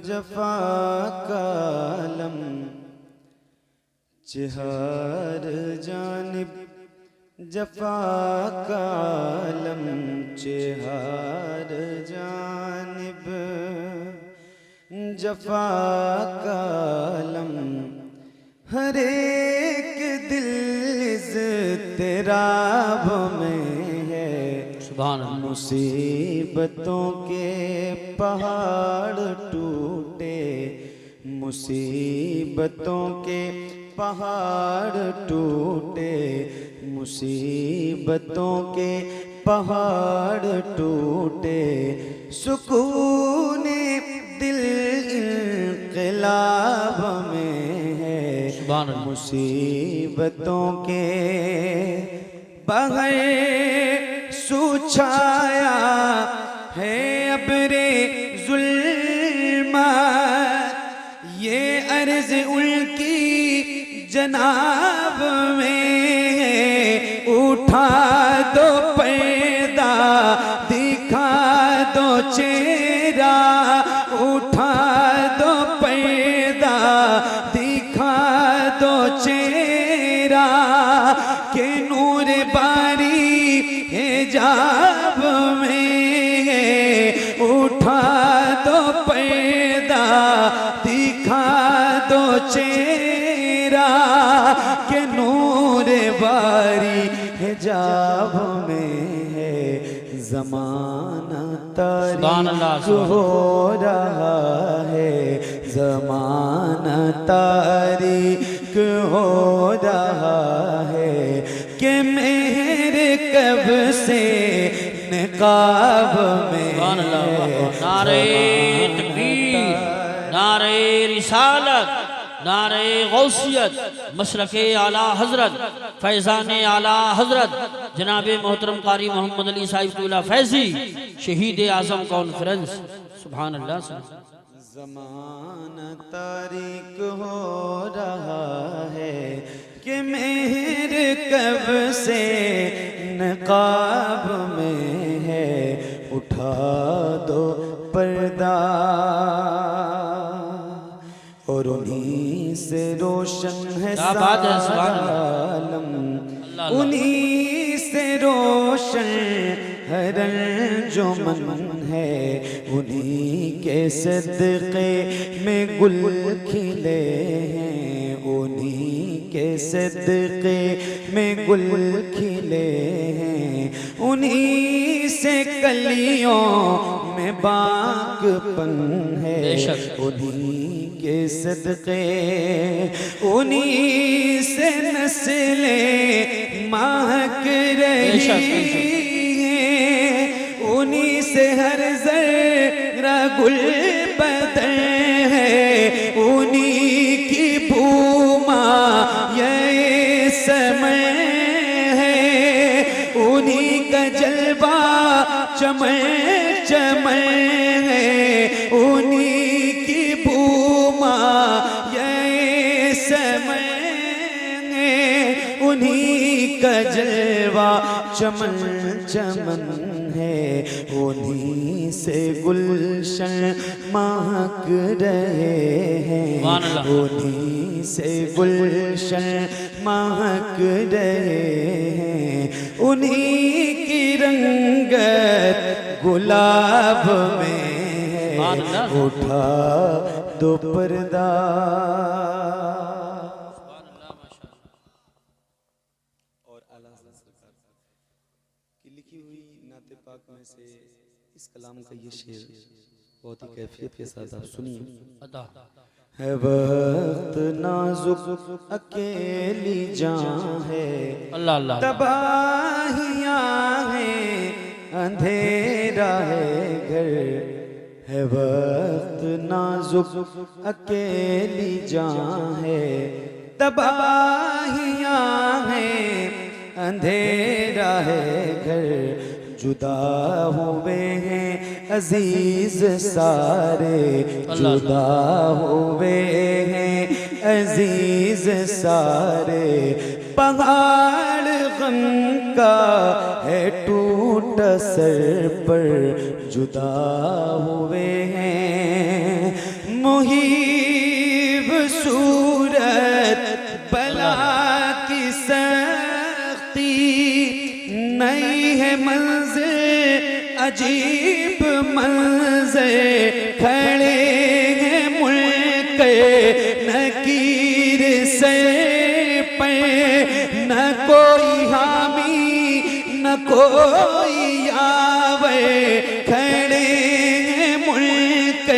जफा कालम चिहार जानिब जफा कालम चिहार जानिब जफा कालम हर एक दिल इज़्तिराब में है। मुसीबतों के पहाड़ टूटे, मुसीबतों के पहाड़ टूटे, मुसीबतों के पहाड़ टूटे, सुकून दिल इन्क़िलाब में है। मुसीबतों के बग़ैर सुछाया है अब्रे ज़ुल्मत, ये अर्ज़ उनकी जनाब में है। उठा दो पर्दा दिखा दो चेहरा, उठा दो पर्दा दिखा दो चेहरा, के नूर बारी हिजाब में है। उठा दो पर्दा दिखा दो चेहरा, के नूर बारी हिजाब में है। ज़माना तारीक हो रहा है, ज़माना तारीक हो रहा है, कि मेहर कब से निकाब में है। नारे तकबीर, नारे रिसालत, नारे गौसियत, मशरक़े आला हज़रत, फैज़ाने आला हज़रत जनाब मोहतरम कारी मोहम्मद अली साहिब फैज़ी शहीद आज़म कॉन्फ्रेंस। सुभान अल्लाह। ज़माना तारीक हो रहा है, कि मेहर कब से नकाब में है। उठा दो पर्दा और उन्हीं से रोशन है आलम, उन्हीं से रोशन हर जो मन है। उन्हीं के सदक़े में गुल खिले हैं, उन्हीं के सदक़े में गुल खिले हैं। उन्हीं से कलियों में बाग़पन है, उन्हीं के सदक़े, उन्हीं से नस्लें महक रही हैं, उन्हीं से हर ज़र्रा गुल बदन है। उन्हीं की भूमा ये समय है, उन्हीं का जलवा चमन चमन है। उन्हीं की भूमा ये समय है, उन्हीं का जलवा चमन चमन है। उन्हीं से गुलशन महक रहे हैं, उन्हीं से गुलशन महक रहे हैं। उन्हीं की रंगत गुलाब में है। उठा दो पर्दा। और आला सरकार की लिखी हुई नाते पाक में से इस कलाम का ये शेर बहुत ही कैफियत के साथ आप सुनिए। है वक्त नाजुक अकेली जान है, तबाहियां हैं अंधेरा है घर। है वक्त नाजुक अकेली जान है, तबाहियां हैं अंधेरा है घर। जुदा हुए हैं अजीज सारे, जुदा हुए हैं अजीज सारे। पहाड़ गम का है टूटा सर पर, जुदा हुए हैं अजीब मंज़र खड़े हैं मुल्क नकीर से पे, न कोई हामी न कोई आवे, खड़े हैं मुल्क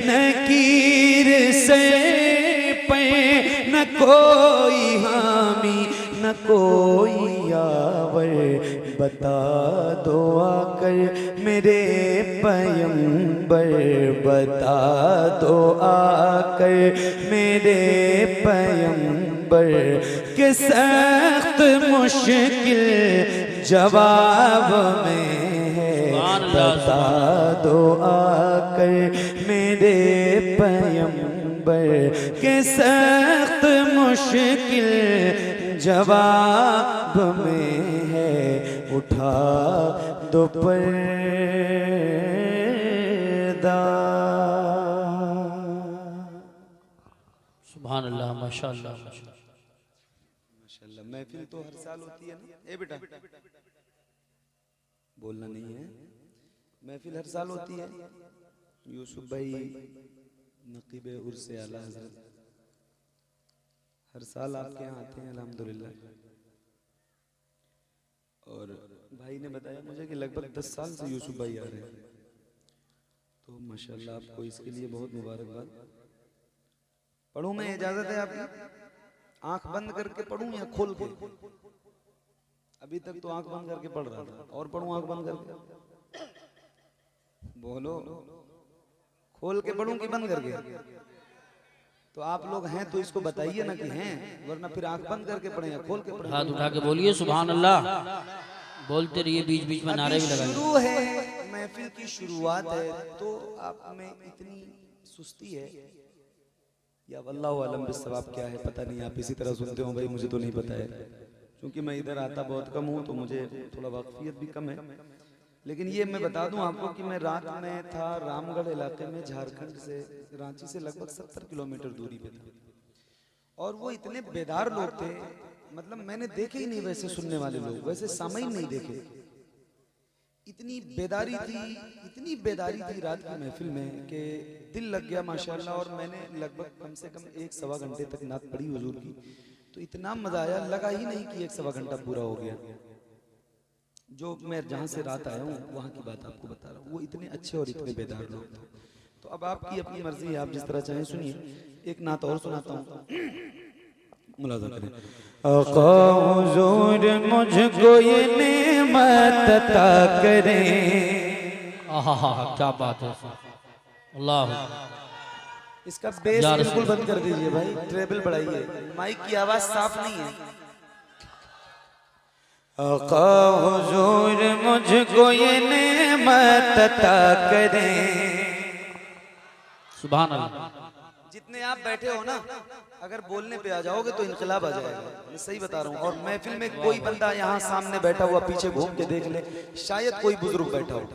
नकीर से पे, न कोई हामी न कोई आवर। बता दो आकर मेरे पैगंबर, बता दो आकर मेरे पैगंबर, कि सख्त मुश्किल जवाब में है। बता दो आकर मेरे पैगंबर, कि सख्त मुश्किल जवाब में है। उठा दो पर्दा। सुभान अल्लाह, माशाअल्लाह। माशाअल्लाह। महफिल तो हर साल होती है ना? ए बेटा बोलना नहीं है। महफिल हर साल होती है। यूसुफ भाई नकीब उर्स आला हज़रत हर साल आपके यहाँ आते हैं अल्हम्दुलिल्लाह। और भाई ने बताया मुझे कि लगभग 10 साल से यूसुफ भाई आ रहे हैं, तो माशाल्लाह आपको इसके लिए बहुत मुबारकबाद। पढ़ूं मैं, इजाजत है आपकी? आंख बंद करके पढ़ूं या खोल के? अभी तक तो आंख बंद करके पढ़ रहा था, और पढ़ूं आंख बंद करके? बोलो, खोल के पढ़ूं कि बंद करके? तो आप लोग हैं तो इसको बताइए ना कि हैं, वरना फिर आंख बंद करके पढ़ें या खोल के पढ़ें? हाथ उठा के बोलिए सुभान अल्लाह, बोलते रहिए, बीच बीच में नारे भी लगाइए। शुरू है, महफिल की शुरुआत है, तो आप में इतनी सुस्ती है या वल्लाहु आलम बिस्सवाब क्या है पता नहीं। आप इसी तरह सुनते हो भाई, मुझे तो नहीं पता है, क्योंकि मैं इधर आता बहुत कम हूँ, तो मुझे थोड़ा वाकफियत भी कम है। लेकिन ये मैं बता दूं आपको कि मैं रात में था रामगढ़ इलाके में, झारखंड से, रांची से लगभग 70 किलोमीटर दूरी पे था, और वो इतने बेदार लोग थे, मतलब मैंने देखे ही नहीं वैसे सुनने वाले लोग, वैसे सामईन नहीं देखे। इतनी बेदारी थी रात की महफिल में कि दिल लग गया माशाल्लाह। और मैंने लगभग कम से कम 1-1.25 घंटे तक नात पढ़ी हुजूर की, तो इतना मजा आया, लगा ही नहीं कि 1-1.25 घंटा पूरा हो गया। जो मैं जहाँ से रात आया हूँ वहाँ की बात आपको बता रहा हूँ, वो इतने अच्छे और इतने बेदार लोग थे। तो अब आपकी अपनी मर्जी है, आप जिस तरह चाहें सुनिए। एक नात और सुनाता हूँ, मुलाज़ा करें। आका हुजूर मुझको ये नेमत अता करें। आहा, क्या बात है, अल्लाह। इसका बेस बिल्कुल बंद कर दीजिए भाई, ट्रेबल बढ़ाइए, माइक की आवाज साफ नहीं है। आका हुजूर मुझको ये नेमत अता करें। सुभान अल्लाह। जितने आप बैठे हो ना, अगर बोलने पे आ जाओगे तो इनकलाब आ जाएगा, मैं सही बता रहा हूँ। और महफिल में कोई बंदा यहाँ सामने बैठा हुआ पीछे घूम के देख ले, शायद कोई बुजुर्ग बैठा हो,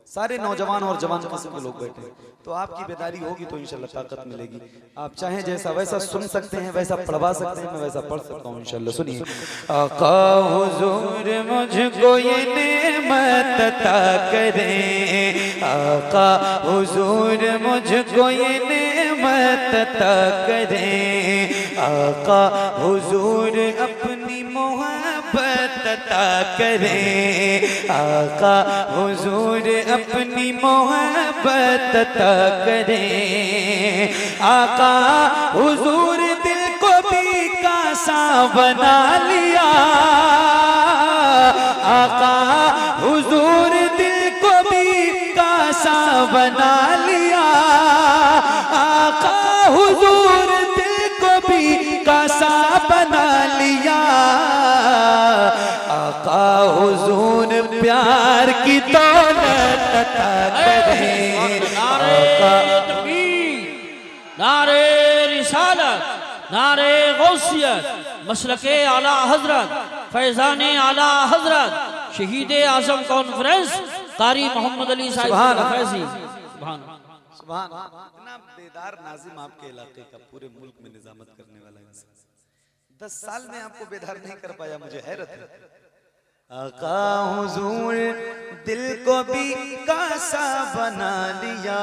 सारे नौजवान और जवान किस्म के लोग बैठे। तो आपकी बेदारी होगी तो इंशाल्लाह ताकत मिलेगी। आप चाहें जैसा वैसा सुन सकते हैं, वैसा पढ़वा सकते हैं, मैं वैसा पढ़ सकता हूँ इंशाल्लाह। सुनिए। आका हुजूर मुझको ये नेमत अता करें, आका हुजूर मुझको ये नेमत अता करें, आका हुजूर अपनी मोहब्बत अता करें, आका हुजूर अपनी मोहब्बत अता करें, आका हुजूर दिल को भी कासा बना लिया, आका हुजूर दिल को भी कासा बना लिया, आका हुजूर दिल को भी कासा बना लिया, आका हुजूर प्यार की दौलत अता करें। नारे रिसालत, नारे गौसियत, मसलके आला हजरत, फैजाने आला हजरत, शहीद आजम कॉन्फ्रेंस कारी मोहम्मद अली साहिब फैजी। सुभान अल्लाह। इतना बेदार नाजिम आपके इलाके का, पूरे मुल्क में निजामत करने वाला इंसान 10 साल में आपको बेदार नहीं कर पाया, मुझे हैरत है। आका हुजूर दिल को भी कासा बना लिया,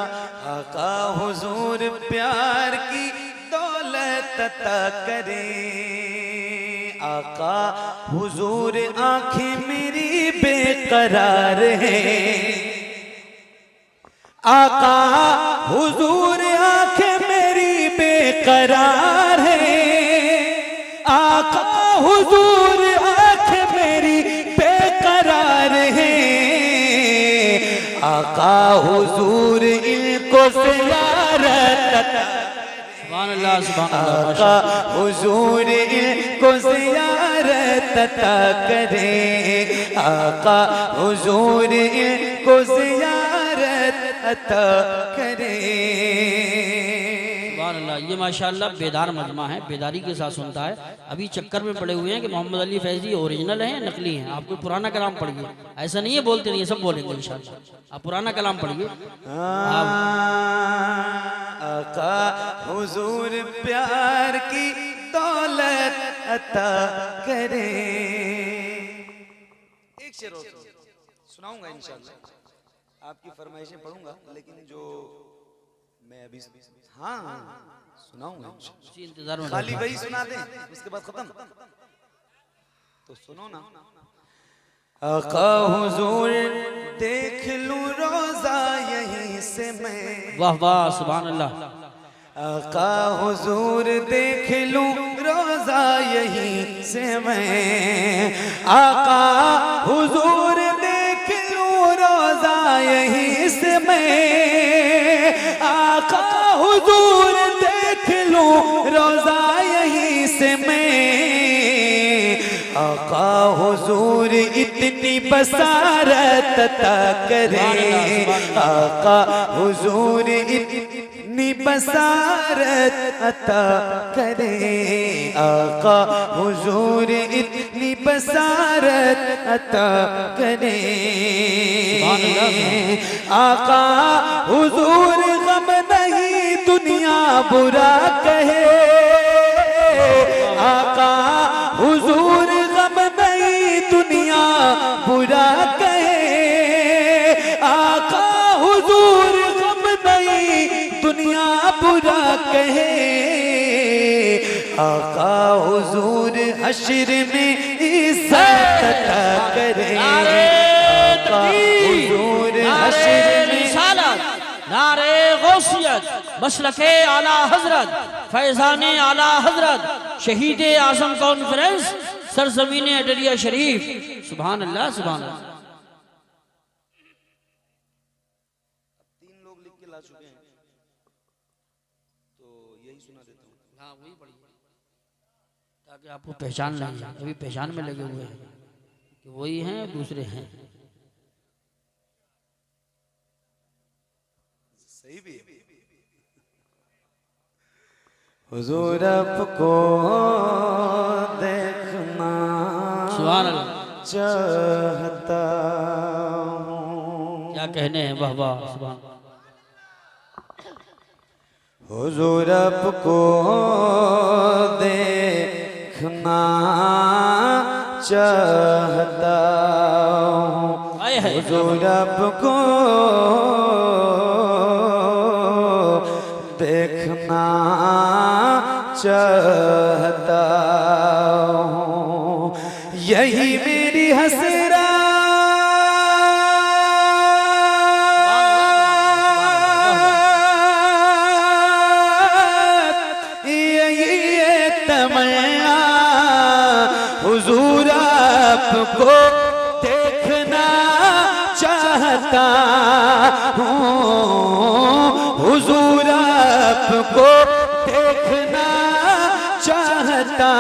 आका हुजूर प्यार की दौलत अता करें। आका हुजूर आंखें मेरी बेकरार हैं, आका हुजूर आंखें मेरी बेकरार है, आका हुजूर आंखें मेरी बेकरार है, आका हुजूर इनको ज़ियारत, सुभान अल्लाह सुभान अल्लाह, आका हुजूर इनको ज़ियारत अता करें, आका हुजूर इनको ज़ियारत अता करें। सुभान अल्लाह। ये माशाअल्लाह बेदार मजमा है, बेदारी के साथ सुनता है। अभी चक्कर में पड़े हुए हैं कि मोहम्मद अली फैजी ओरिजिनल है या नकली है। आपको पुराना कलाम पढ़िए, ऐसा नहीं है बोलते नहीं, सब बोलेंगे इंशाअल्लाह। आप पुराना कलाम पढ़िए। आका हुजूर प्यार की दौलत अता करें। एक शेर और सुनाऊंगा इंशाअल्लाह, आपकी फरमाइशें पढ़ूंगा, लेकिन जो मैं अभी हाँ सुनाऊंगा इसी इंतजार में खाली वही सुना दें उसके बाद खत्म, तो सुनो ना। आका हुजूर देख लूं रोजा यहीं से मैं, वाह वाह सुभान अल्लाह। आका हुजूर देख लूं रोजा यहीं से मैं, आका हुजूर देख लूं रोजा यहीं से मैं, आका हुजूर देख लूं रोजा यहीं से मैं, आका हुजूर इतनी बसारत अता करें, आका हुजूर इतनी बसारत अता करें, आका हुजूर इतनी बसारत अता करें, आका हुजूर गम नहीं दुनिया बुरा कहे, आका हुजूर गम नहीं दुनिया बुरा कहे, आका हुजूर गम नहीं दुनिया बुरा कहे, आका हुजूर हश्र में इज्जत अता करे, आका हुजूर हश्र में नारे गौसियत, मसलके आला हजरत, फैजाने आला हजरत, शहीद आजम कॉन्फ्रेंस, सरजमीन अटरिया शरीफ। सुभान अल्लाह सुभान अल्लाह। 3 लोग लिख के ला चुके हैं, तो यही सुना देता हूँ। हाँ वही पढ़िए ताकि आपको पहचान नहीं है। अभी पहचान में लगे हुए हैं कि वही हैं दूसरे हैं। सही भी है। हुजूर आपको देखना सुभान अल्लाह। चाहता हूँ, क्या कहने हैं, वाह वाह सुभान। हुजूर आपको देखना चाहता हूँ, आए है हुजूर आपको देखना चाहता हूँ, यही मेरी हसरा हुजूर आपको देखना चाहता हूँ, हुजूर आपको देखना चाहता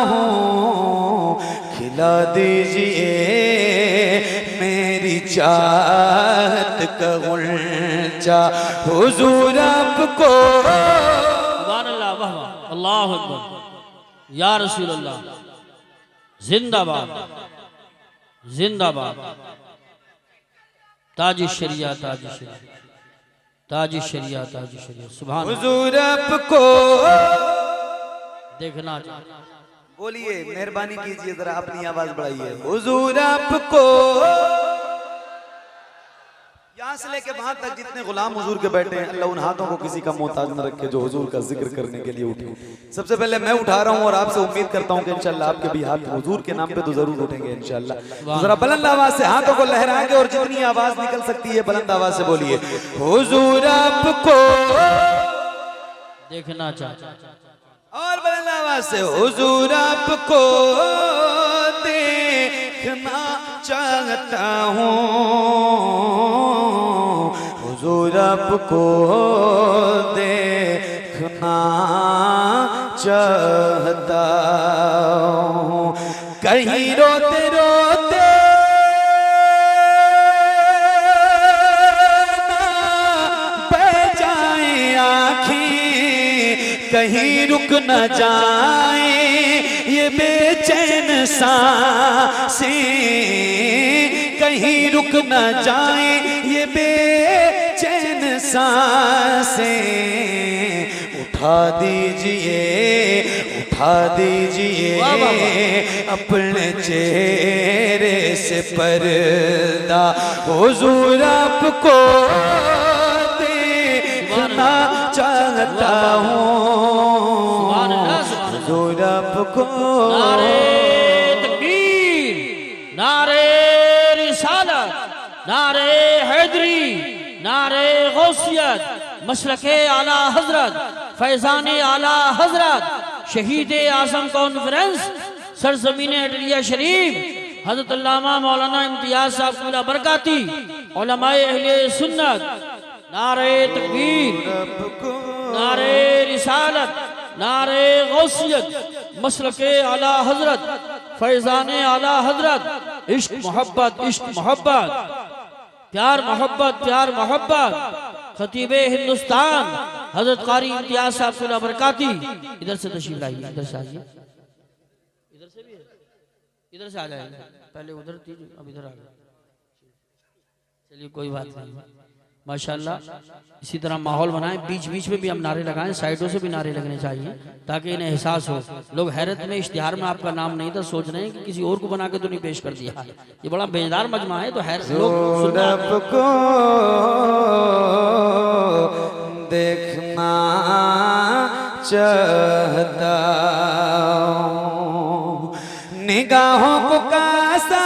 हूँ, खिला दीजिए मेरी चाहत का गुलचा, हुजूर आपको। सुभान अल्लाह, वाह वाह, अल्लाहु अकबर, या रसूल अल्लाह, जिंदाबाद जिंदाबाद। ताज शरिया ताज शरिया ताज शरिया ताज शरिया। सुभान हुजूर आपको देखना बोलिए, मेहरबानी कीजिए जरा अपनी आवाज बढ़ाइए। हुजूर आपको यहाँ से लेके वहां तक जितने गुलाम हुजूर के बैठे हैं, अल्लाह उन हाथों को किसी का मोहताज न रखे जो हुजूर का जिक्र करने के लिए उठे। सबसे पहले मैं उठा रहा हूँ और आपसे उम्मीद करता हूँ कि इंशाल्लाह आपके भी हाथ हुजूर के नाम पे तो जरूर उठेंगे इंशाल्लाह। तो जरा बुलंद आवाज से हाथों को लहराएंगे और जितनी आवाज निकल सकती है बुलंद आवाज से बोलिए, हुजूर आपको देखना चाहता और बुलंद आवाज से, हुजूर आपको देखना चाहता हूँ, हुजूर आपको देखना चाहता हूँ। कहीं रोते रोते बह जाए आँखें, कहीं रुक न जाए ये बेचैन सांसें, कहीं रुक न जाए ये बेचैन सांसें। उठा दीजिए अपने चेहरे से पर्दा, हुजूर आपको देखना चाहता हूँ, हुजूर आपको। नारे तकबीर, नारे रिसालत, नारे हैदरी, नारे गौसियत, मसलके आला हजरत, फैजाने आला हजरत, शहीद आजम कॉन्फ्रेंस सरजमीन अटरिया शरीफ हजरत अल्लामा मौलाना इम्तियाज साहब कुला बरकाती, उलमाए अहले सुन्नत। नारे तकबीर, नारे रिसालत, नारे गौसियत, मसलके आला हजरत, फैजाने आला हजरत, इश्क मोहब्बत, इश्क मोहब्बत, प्यार मोहब्बत, प्यार मोहब्बत। खतीबे हिंदुस्तान हजरत कारी इम्तियाज साहब कुला बरकाती, इधर से तशरीफ लाइए, इधर से आइए, इधर से भी है, इधर से आ जाए, पहले उधर थी अब इधर आ गए। चलिए कोई बात नहीं, माशाल्लाह। इसी तरह माहौल बनाएं, बीच बीच में भी हम नारे लगाएं, साइडों से भी नारे लगने चाहिए ताकि इन्हें एहसास हो। लोग हैरत में इश्तिहार में आपका नाम नहीं था, सोच रहे हैं कि किसी और को बना के तो नहीं पेश कर दिया। ये बड़ा बेजार मजमा है, तो हैरत लोग आपको देखना चाहता हूँ, निगाहों को कासा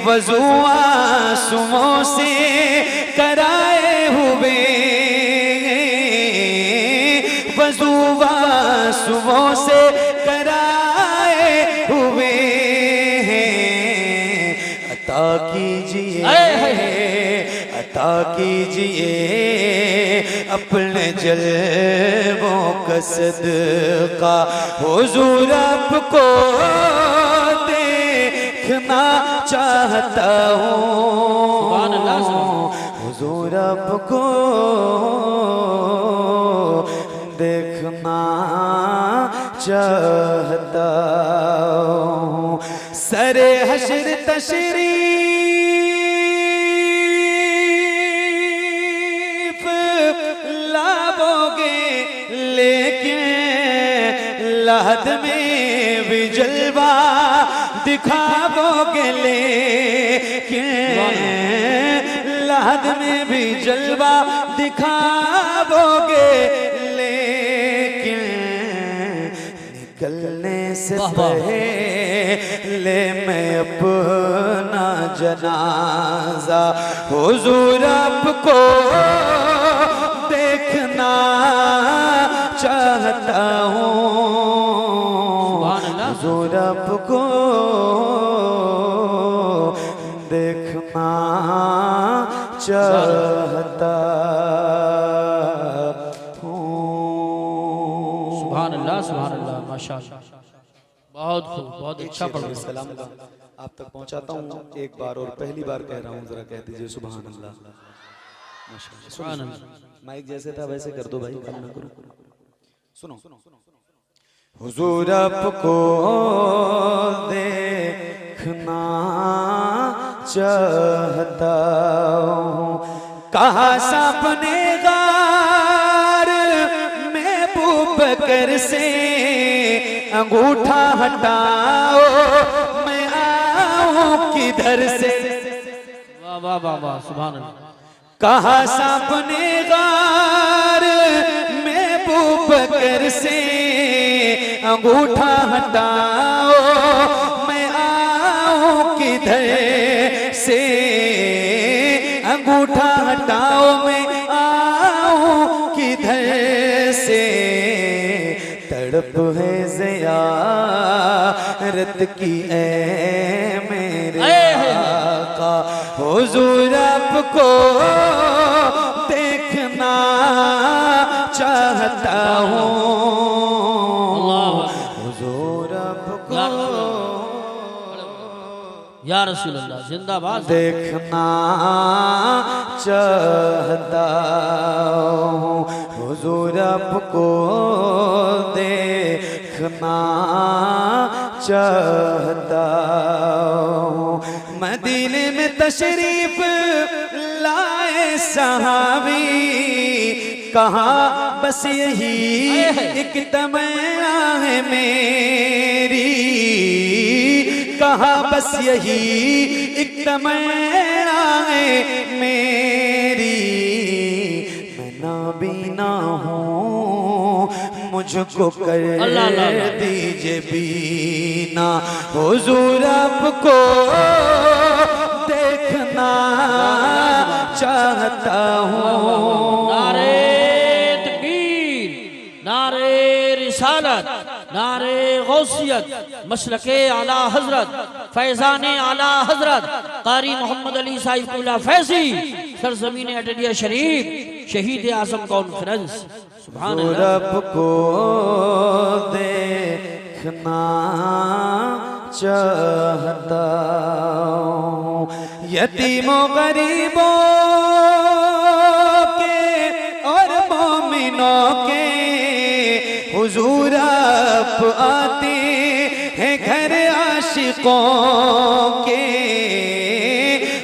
वज़ू आंसुओं से कराए हुए, वज़ू आंसुओं से कराए हुए। अता कीजिए अपने जल्वों का सदका, हुजूर आपको देखना चाहता हूँ, हुजूर आपको देखना चाहता हूँ। सरे हश्र तशरीफ लाओगे, लेकिन lahad में भी जलवा दिखाओगे, लेकिन lahad में भी जलवा दिखाओगे, लेकिन निकलने से पहले मैं अपना जनाजा हुजूर आपको देखना चाहता हूँ, हुजूर आपको देखना चाहता हूँ। सुभान अल्लाह, सुभान अल्लाह, माशाअल्लाह, बहुत खूब, बहुत अच्छा पढ़ा। सलाम आप तक पहुंचाता हूँ एक बार और पहली बार कह रहा हूँ, जरा कह दीजिए सुभान अल्लाह, माशाअल्लाह। सुभान अल्लाह। माइक जैसे था वैसे कर दो भाई, काम ना करो। सुनो, हुजूर आपको देखना चाहता हूँ। कहा सामने गार महबूब बकर से अंगूठा हटाओ, मैं आऊं किधर से। वाह वाह वाह वाह, सुभान अल्लाह। कहा सामने गार महबूब बकर से अंगूठा हटाओ, मैं आऊं किधर से। अंगूठा हटाओ, मैं आऊं किधर से। तड़प है ज़ियारत की ऐ मेरे आका, हुजूर आपको देखना चाहता हूँ। हुजूर आपको या रसूल अल्लाह जिंदाबाद। देखना चाहता हूँ, हुजूर आपको देखना चाहता हूँ। मदीने में तशरीफ लाए सहाबी, कहा बस यही एक तमन्ना है मेरी। कहा बस यही एक तमन्ना है मेरी। मैं नाबीना हूँ, मुझको कर दीजिए बीना। हुजूर आपको देखना चाहता हूँ। नारे तकबीर, नारे रिसालत, नारे गौसियत, मसलके आला हजरत, फैजाने आला हजरत कारी मोहम्मद अली साहिबुल्लाह फैजी, सरजमीन अटरिया शरीफ, शहीद आजम कॉन्फ्रेंस। सुभान अल्लाह। आपको देखना चाहता हूँ, यतीमों गरीबों के और मोमिनों के हुजूर आप आते हैं घर आशिकों के।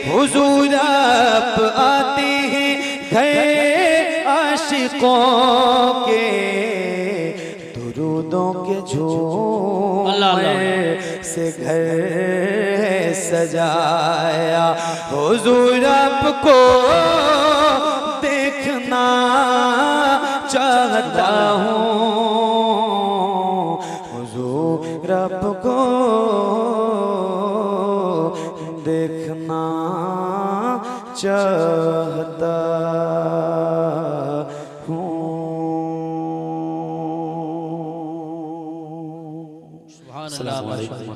हुजूर आप आते हैं घर आशिकों के। दुरूदों के झूमर से घर सजाया, हुजूर आपको देखना चाहता हूँ। हुजूर आपको देखना चाहता हूँ। अस्सलाम वालेकुम।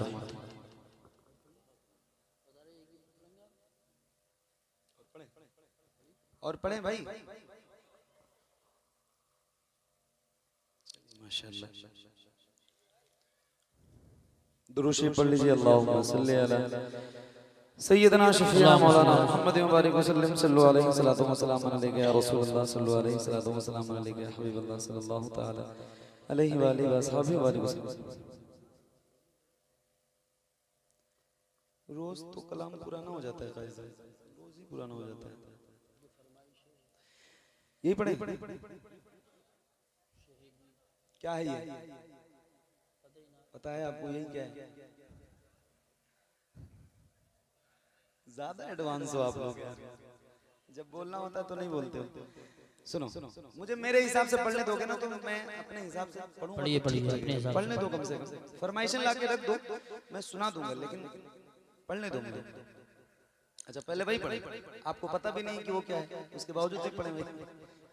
और पढ़ें भाई। माशाअल्लाह। दुरूद शरीफ पढ़ लीजिए। अल्लाहुम्मा सल्ली अला सय्यदना शफीना मौलाना मुहम्मद मुबारक वसल्लम सल्लल्लाहु अलैहि सलातो व सलाम अलैका या रसूलल्लाह सल्लल्लाहु अलैहि सलातो व सलाम अलैका या हबीबल्लाह सल्लल्लाहु तआला अलैहि व आलिहि व असहाबी व वसल्लम। रोज तो कलाम पुराना हो जाता है, रोज ही पुराना हो जाता है। यही पढ़े। क्या है ये? पता है आपको यही क्या है? ज्यादा एडवांस हो आप लोग यार। जब बोलना होता है तो नहीं बोलते हो। सुनो, मुझे मेरे हिसाब से पढ़ने दोगे ना तो मैं अपने हिसाब से पढ़ूंगा। पढ़िए पढ़िए अपने हिसाब से पढ़ने दो, कम से कम फरमाइशन ला के रख दो, मैं सुना दूंगा, लेकिन पढ़ने दो मुझे। अच्छा पहले वही पढ़े, आपको पता भी नहीं कि वो क्या है, उसके बावजूद भी पढ़े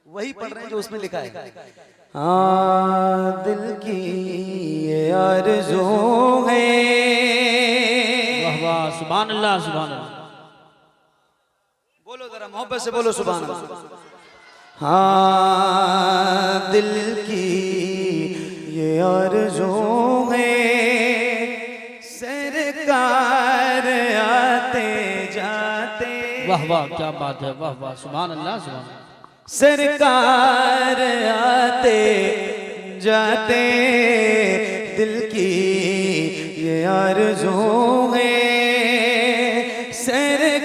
वही पढ़ रहे हैं जो उसमें लिखा है। हाँ दिल की ये आरज़ू है। वाह वाह, सुभान अल्लाह सुभान अल्लाह। बोलो जरा मोहब्बत से बोलो सुभान अल्लाह। हाँ दिल की ये आरज़ू है, सरकार आते जाते। वाह वाह क्या बात है, वाह वाह सुभान अल्लाह सुभान अल्लाह। सरकार आते जाते दिल की ये आरज़ू है, सरकार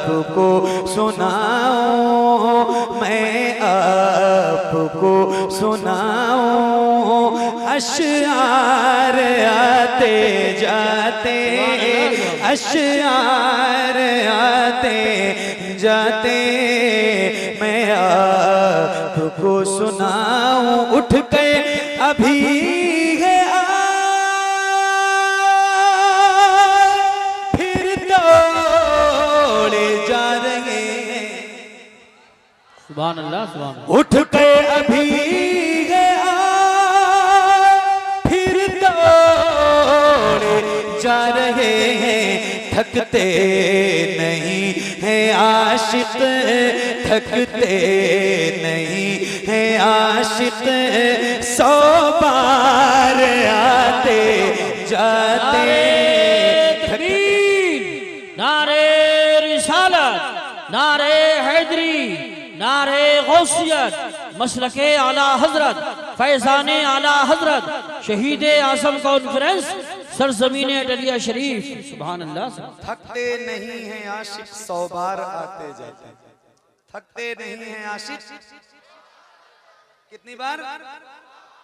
आपको सुनाऊं, मैं आपको सुनाऊं, अशआर आते जाते, अशआर आते जाते, मैं आपको सुनाऊं। उठ के अभी है फिर दौड़े जा रहे हैं। सुभान अल्लाह, सुभान अल्लाह। उठ के अभी है फिर दौड़े जा रहे हैं। थकते नहीं हैं आशिक, थकते नहीं हैं आशिक, 100 बार आते जाते। तकबीर, नारे रिसालत, नारे हैदरी, नारे गौसियत, मसलके आला हजरत, फैजाने आला हजरत, शहीद आजम कॉन्फ्रेंस, सरजमीने अटलिया शरीफ। सुभान अल्लाह। थकते नहीं हैं आशिक, 100 बार आते जाते। थकते नहीं हैं आशिक, कितनी बार?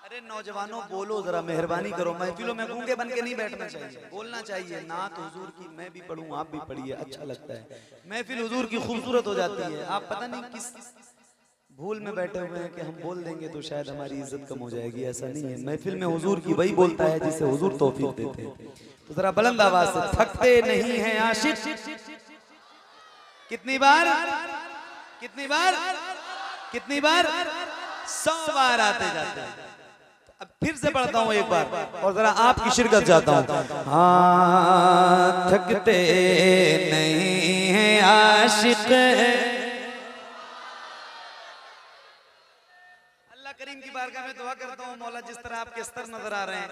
अरे नौजवानों बोलो जरा, मेहरबानी करो। महफिलों में गूंगे बन के नहीं बैठना चाहिए, बोलना चाहिए। नात हुजूर की मैं भी पढ़ूं, आप भी पढ़िए, अच्छा लगता है। महफिल हुजूर की खूबसूरत हो जाती है। आप पता नहीं किस भूल में बैठे हुए हैं कि हम बोल देंगे तो शायद हमारी इज्जत कम हो जाएगी। ऐसा नहीं है, महफिल में हुजूर की वही बोलता है जिसे हुजूर तौफीक देते हैं। तो जरा बुलंद आवाज से, थकते नहीं हैं आशिक, कितनी बार? कितनी बार? कितनी बार? 100 बार आते जाते हैं। अब फिर से पढ़ता हूं एक बार और जरा आपकी शिरकत चाहता हूं। हाँ, थकते नहीं हैं आशिक। अल्लाह करीम की बारगाह में दुआ करता हूं, मौला जिस तरह आपके स्तर नजर आ रहे हैं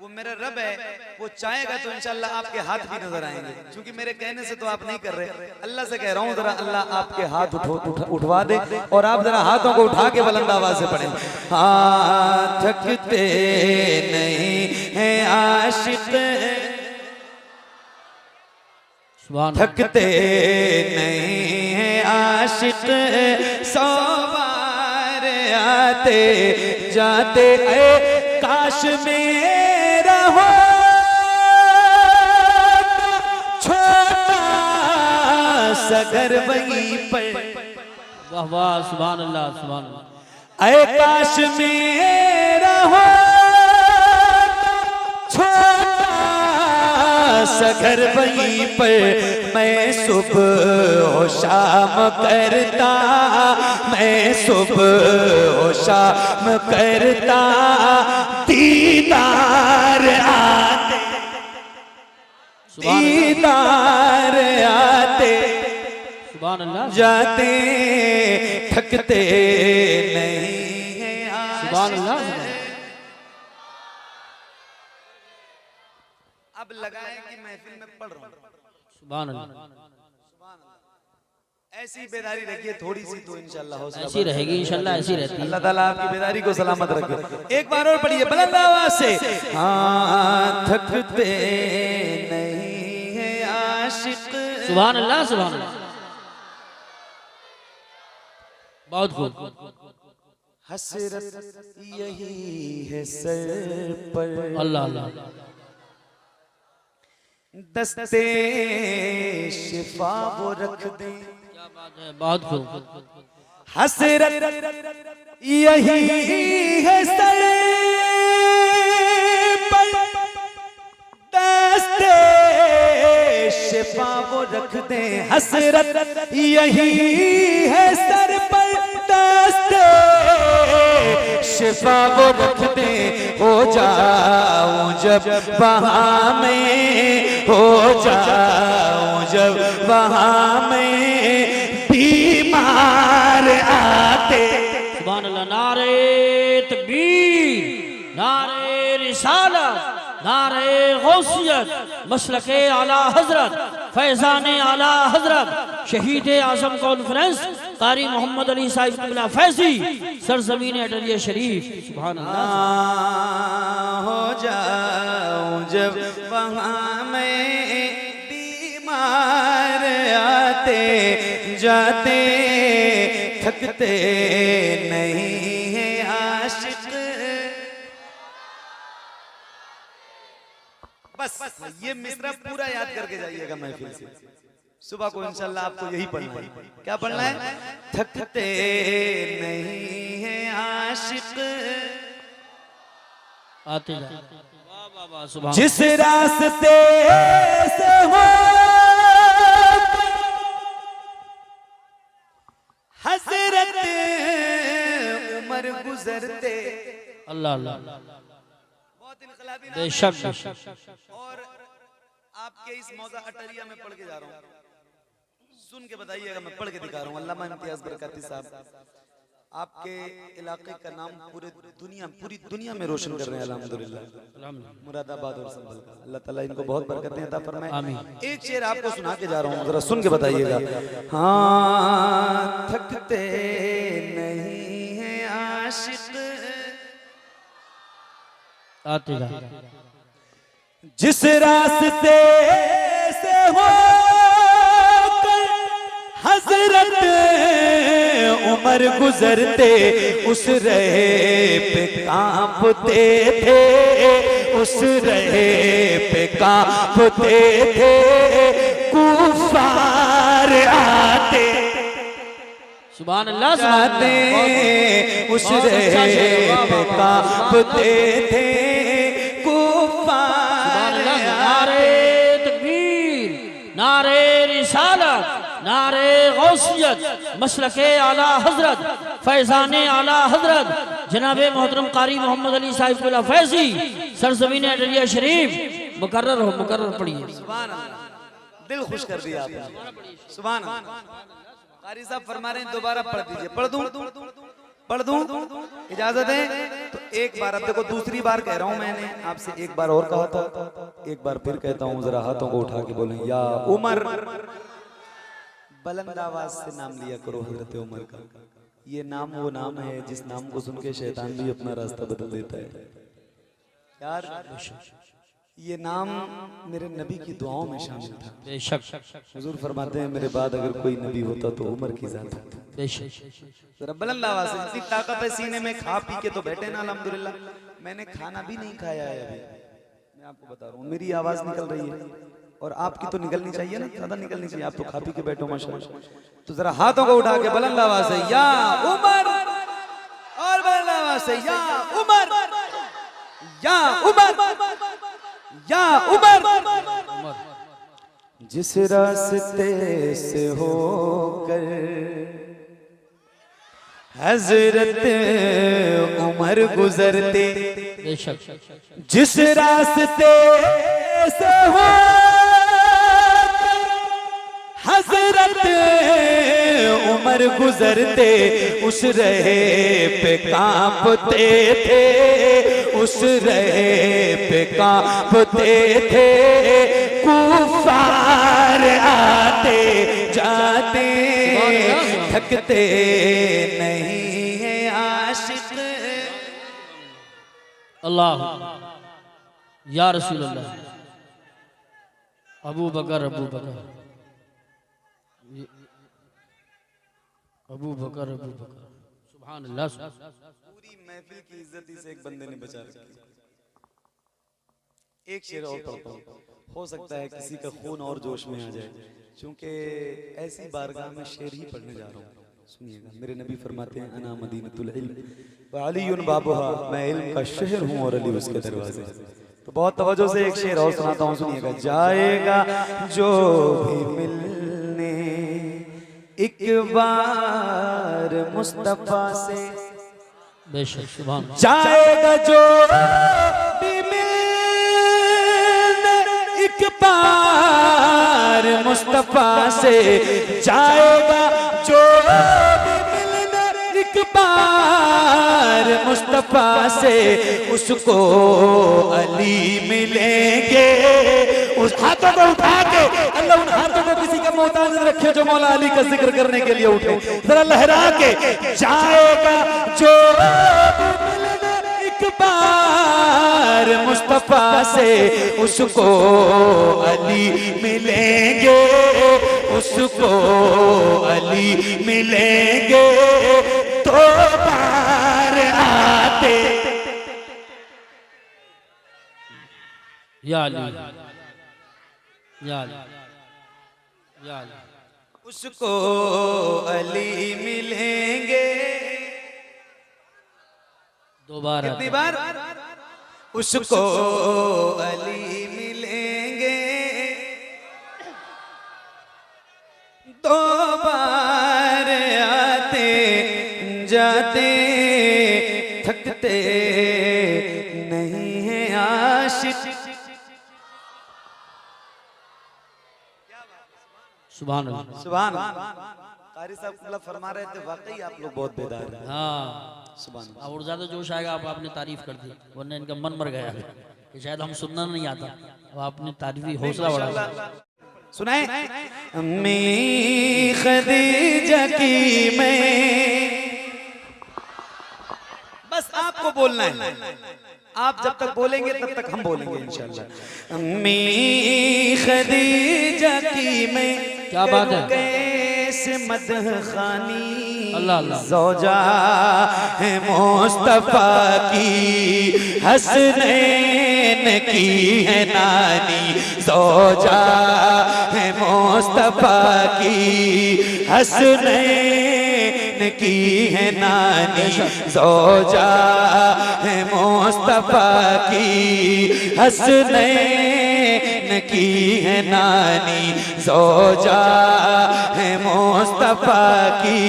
वो मेरा रब है, वो चाहेगा तो इंशाल्लाह आपके हाथ भी नजर आएंगे। क्योंकि मेरे कहने से तो आप नहीं कर रहे, अल्लाह से कह रहा हूँ जरा अल्लाह आपके हाथ उठवा दे और आप जरा हाथों को उठा के बुलंद आवाज से पढ़ें। हाँ, थकते नहीं हैं आशिक, थकते नहीं हैं आशिक, 100 बार आते जाते। काश मेरा हो छोटा सा घर वहीं पर। वाह वाह, सुभान अल्लाह, सुभान अल्लाह। काश मेरा हो छोटा सा घर वहीं पर, मैं सुबह शाम करता, मैं सुबह शाम करता, दीदार आते, दीदार आते जाते, थकते नहीं हैं आशिक। अब लगाए कि महफिल में पढ़ रहा हूं। सुभान अल्लाह। ऐसी बेदारी रखिए थोड़ी सी तो इंशाल्लाह हौसला ऐसी रहेगी, इंशाल्लाह ऐसी रहती है। अल्लाह ताला आपकी बेदारी को सलामत रखे। एक बार और पढ़िए बुलंद आवाज से। हाँ, थकते नहीं हैं आशिक। सुभान अल्लाह, सुभान अल्लाह। बहुत खूब। हसरत यही है सर पर, अल्लाह अल्लाह। दस्ते शिफा वो रख दे। क्या बात है, बहुत खूब। हसरत यही है सर पर, दस्ते शिफा वो रख दे। हसरत यही है सर पर, दस्ते शिफा वो रख दे। हो जाऊं जब वहां में, हो जाऊं जब वहां में, बीमार आते। सुभान अल्लाह। नारे तकबीर, नारे रिसालत, नारे गौसियत, मसलके आला हजरत, फैजाने आला हजरत, शहीद आजम कॉन्फ्रेंस, कारी मोहम्मद अली साहिब क़िबला फैजी, सरजमीन अटलिया शरीफ। सुभान अल्लाह। हो जाऊं जब वहां में, बीमार आते आते जाते थकते नहीं है आशिक। बस ये मिसरा पूरा याद करके जाइएगा महफिल से। सुबह को इंशाल्लाह आपको यही पढ़ना है। क्या पढ़ना है? थकते नहीं है आशिक आते जाते। वाह वाह वाह, सुभान। जिस रास्ते से हो हजरत उमर गुजरते। अल्लाह अल्लाह, बहुत इनकलाबी नाम है। बेशक बेशक। और आपके इस मौजा अटरिया में पढ़ के जा रहा हूँ, सुन के बताइएगा। मैं पढ़ के दिखा रहा हूँ। अल्लामा इम्तियाज बरकाती साहब आपके इलाके का नाम पूरी दुनिया में रोशन कर रहे हैं अल्हम्दुलिल्लाह। मुरादाबाद और संभल का अल्लाह ताला इनको बहुत बरकतें अता फरमाए। एक शेर आपको सुना के जा रहा हूँ, जरा सुन के बताइएगा। हाँ थकते नहीं है आशिक आते जाते। जिस रास्ते से हो हजरत उमर गुजरते उस रहे पे कांपते थे, उस रहे पे कांपते थे। कुफार आते सुभान अल्लाह जाते उस रहे पे कांपते थे। कुफार नारे तकबीर, नारे रिसालत, नारे गौसियत, मसलके आला हजरत, फैजाने आला हजरत जनाबे मोहतरम कारी मोहम्मद अली साहिब फैजी सरजमीन अटरिया शरीफ। मुकर्रर हो, मुकर्रर पढ़िए। सुभान अल्लाह, दिल खुश कर दिया आपने। सुभान अल्लाह। कारी साहब फरमा रहे हैं दोबारा पढ़ दीजिए। पढ़ दूं? पढ़ दूं? इजाजत है तो एक बार, अब देखो दूसरी बार कह रहा हूं मैंने आपसे, एक बार और कहा था, एक बार फिर कहता हूं, जरा हाथों को उठा के बोलें या उमर। बुलंद आवाज से नाम लिया करो हजरत उमर का। ये नाम वो नाम है जिस नाम को सुन के शैतान भी अपना रास्ता बदल देता है यार। ये नाम मेरे नबी की दुआओं में शामिल था। बेशक। हुजूर फरमाते हैं मेरे बाद अगर कोई नबी होता तो उमर की जात होता। बेशक। जरा बुलंद आवाज से, इतनी ताकत है सीने में, खा पी के तो बैठे ना अल्हम्दुलिल्लाह। मैंने खाना भी नहीं खाया है अभी, मैं आपको बता रहा हूँ। मेरी आवाज निकल रही है और आपकी तो निकलनी चाहिए ना, ज्यादा निकलनी चाहिए। आप तो खा पी के बैठो माशाल्लाह। तो जरा हाथों को उठा के बुलंद आवाज से या उमर, और बुलंद आवाज से या उमर, या उमर, या उमर। जिस रास्ते से होकर हजरत उमर गुजरते, बेशक। जिस रास्ते से हो हजरत उमर गुजरते उस रहे पे कांपते थे, उस रहे पे कांपते थे। कुफार आते जाते थकते नहीं है आशिक। अल्लाह या रसूल अल्लाह। अबू बकर, अबू बकर, अबू बकर, अबू बकर। सुभान अल्लाह। पूरी महफिल की इज्जत इस एक बंदे ने बचा रखी। एक शेर और पढ़ता हूं, हो सकता है किसी का खून और जोश में आ जाए, क्योंकि ऐसी बारगाह में शेर ही पढ़ने जा रहा हूं। सुनिएगा, मेरे नबी फरमाते हैं अना मदीनतुल इल्म व अलीयुन बाबुहा, मैं इल्म का शहर हूं और अली उसके दरवाजे। तो बहुत तवज्जो से एक शेर और सुनाता हूं, सुनिएगा। जाएगा जो भी मिलने एक बार मुस्तफा से, बेशक। सुभान। जाएगा जो भी मिलने एक बार मुस्तफा से, जाएगा जो भी मिलने एक बार मुस्तफा से, उसको अली मिलेंगे। उस हाथों को उठा के, अल्लाह उन हाथों को किसी का मोहताज रखे जो मौला अली का जिक्र करने के लिए उठे, जरा लहरा के। जाएगा जो एक बार मुस्तफा से, उसको अली मिलेंगे, उसको अली मिलेंगे तो बार आते। या अली, या अली, या अली। उसको अली मिलेंगे दोबारा कितनी बार? उसको अली मिलेंगे दो बार आते जाते थकते नहीं है आशिक। सुभान अल्लाह। सुभान कारी साहब मतलब फरमा रहे थे वाकई आप लोग बहुत बेदार हैं। हाँ सुभान अब और ज्यादा जोश आएगा। आप आपने तारीफ कर दी, वरना इनका मन मर गया कि शायद हम सुनना नहीं आता। अब आपने तारीफी हौसला बढ़ा। सुनाए अम्मी खदीजा की मैं, बस आपको बोलना है। आप जब तक बोलेंगे तब तक हम बोलेंगे इंशाल्लाह। अम्मी खदीजा की मैं, क्या बात है। कैसे मदह खानी अल्लाह अल्लाह। ज़ौजा है मुस्तफा की हसनैन की है नानी। ज़ौजा है मुस्तफा की हसनैन की है नानी। ज़ौजा है मुस्तफा की हसनैन की है नानी। ज़ौजा है मुस्तफा की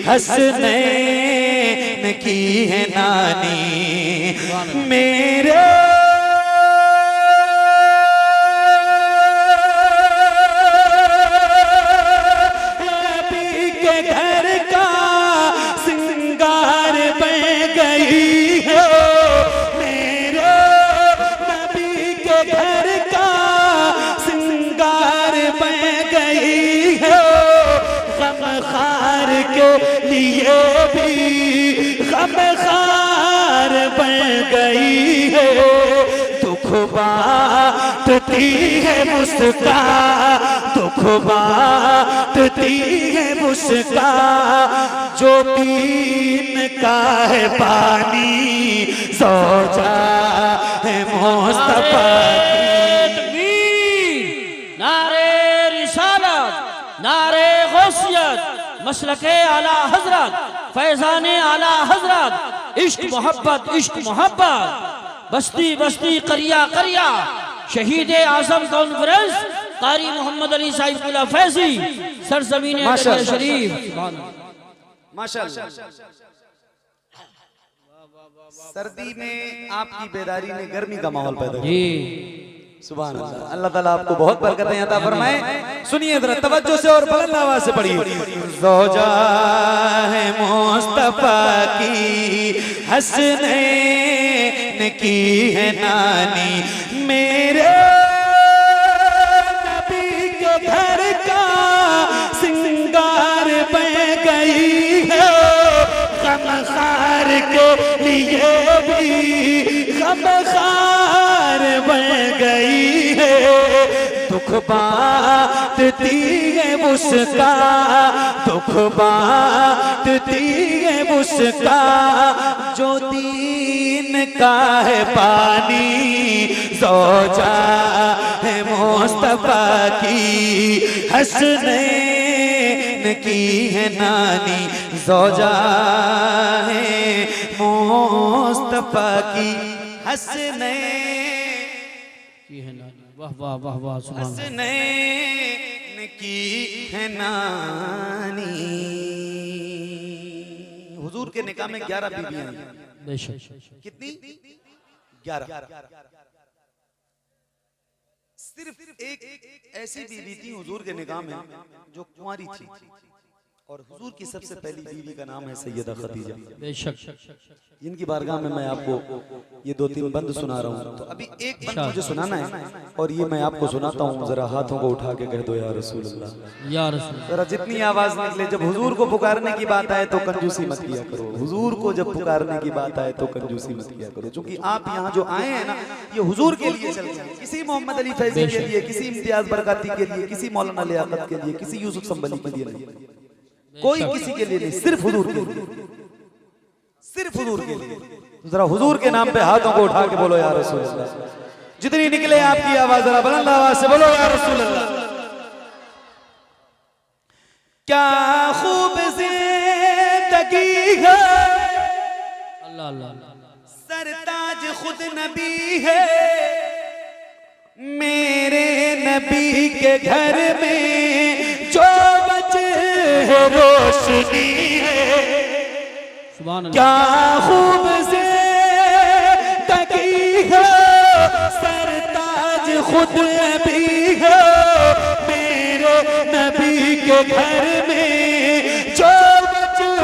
हसनैन की है नानी। मेरे नबी के घर का सिंगार बन गई है। मेरे नबी के घर का सिंगार बन गई है। गमखार के लिए भी गमखार बन गई है। दुख बांटती है मुस्कान, दुख बांटती है मुस्कान, जो दीन का है पानी। ज़ौजा है मुस्तफा की। नारे रिसालत, नारे गौसियत, मसलके आला हजरत, फैजाने आला हजरत। इश्क मोहब्बत, इश्क मोहब्बत, बस्ती बस्ती करिया करिया। शहीद आजम कॉन्फ्रेंस कारी मोहम्मद अली साहिब फैजी सरजमीन शरीफ। माशाअल्लाह। सर्दी में आपकी बेदारी ने गर्मी का माहौल पैदा किया। जी सुभान अल्लाह। अल्लाह ताला आपको बहुत बरकतें अता फरमाए। सुनिए जरा तवज्जो से और बुलंद आवाज से पढ़िए। ज़ौजा है मुस्तफा की हसनैन की है नानी। मेरे नबी के घर का सिंगार बन गई है। गमखार के लिए भी गमखार बन गई है। दुख बांटती है मुस्कान, दुख बांटती है मुस्कान, जो दीन का है पानी। ज़ौजा है मुस्तफा की हसनैन की है नानी। ज़ौजा है मुस्तफा की हसनैन की है नानी। वाह वाह वाह वाह सुभान अल्लाह। हसनैन की है नानी। हुजूर के निकाह में 11 बीबियां हैं। बेशक। कितनी? 11। सिर्फ एक ऐसी बीबी थी हुजूर के निकाह में जो कुंवारी थी। और हुजूर की सबसे पहली बीवी का नाम है सैयदा खदीजा। बेशक इनकी बारगाह में मैं आपको ये 2-3 बंद सुना रहा हूँ। तो अभी एक बंद मुझे सुनाना है और ये मैं आपको सुनाता हूँ। जरा हाथों को उठा के कह दो या रसूल अल्लाह, या रसूल। जरा जितनी आवाज निकले। जब हुजूर को पुकारने की बात आए तो कंजूसी मत किया करो। हुजूर को जब पुकारने की बात आए तो कंजूसी मत किया करो, क्योंकि आप यहाँ जो आए हैं ना, ये हुजूर के लिए चलते हैं। किसी मोहम्मद अली फैजी के लिए, किसी इम्तियाज बरकाती के लिए, किसी मौलाना लियाकत के लिए, किसी यूसुफ संबली के लिए नहीं, कोई किसी के लिए नहीं, सिर्फ हुजूर के लिए, सिर्फ हुजूर के लिए। जरा हुजूर के नाम पे हाथों को उठा के बोलो या रसूल अल्लाह। जितनी निकले आपकी आवाज, जरा बुलंद आवाज से बोलो या रसूल अल्लाह। क्या खूब जिंदगी है, अल्लाह अल्लाह, सरताज खुद नबी है, मेरे नबी के घर में जो बचे है रोशनी है। सुभान अल्लाह। क्या खूब जिंदगी है, सरताज खुद नबी है, मेरे नबी के घर में जो बचे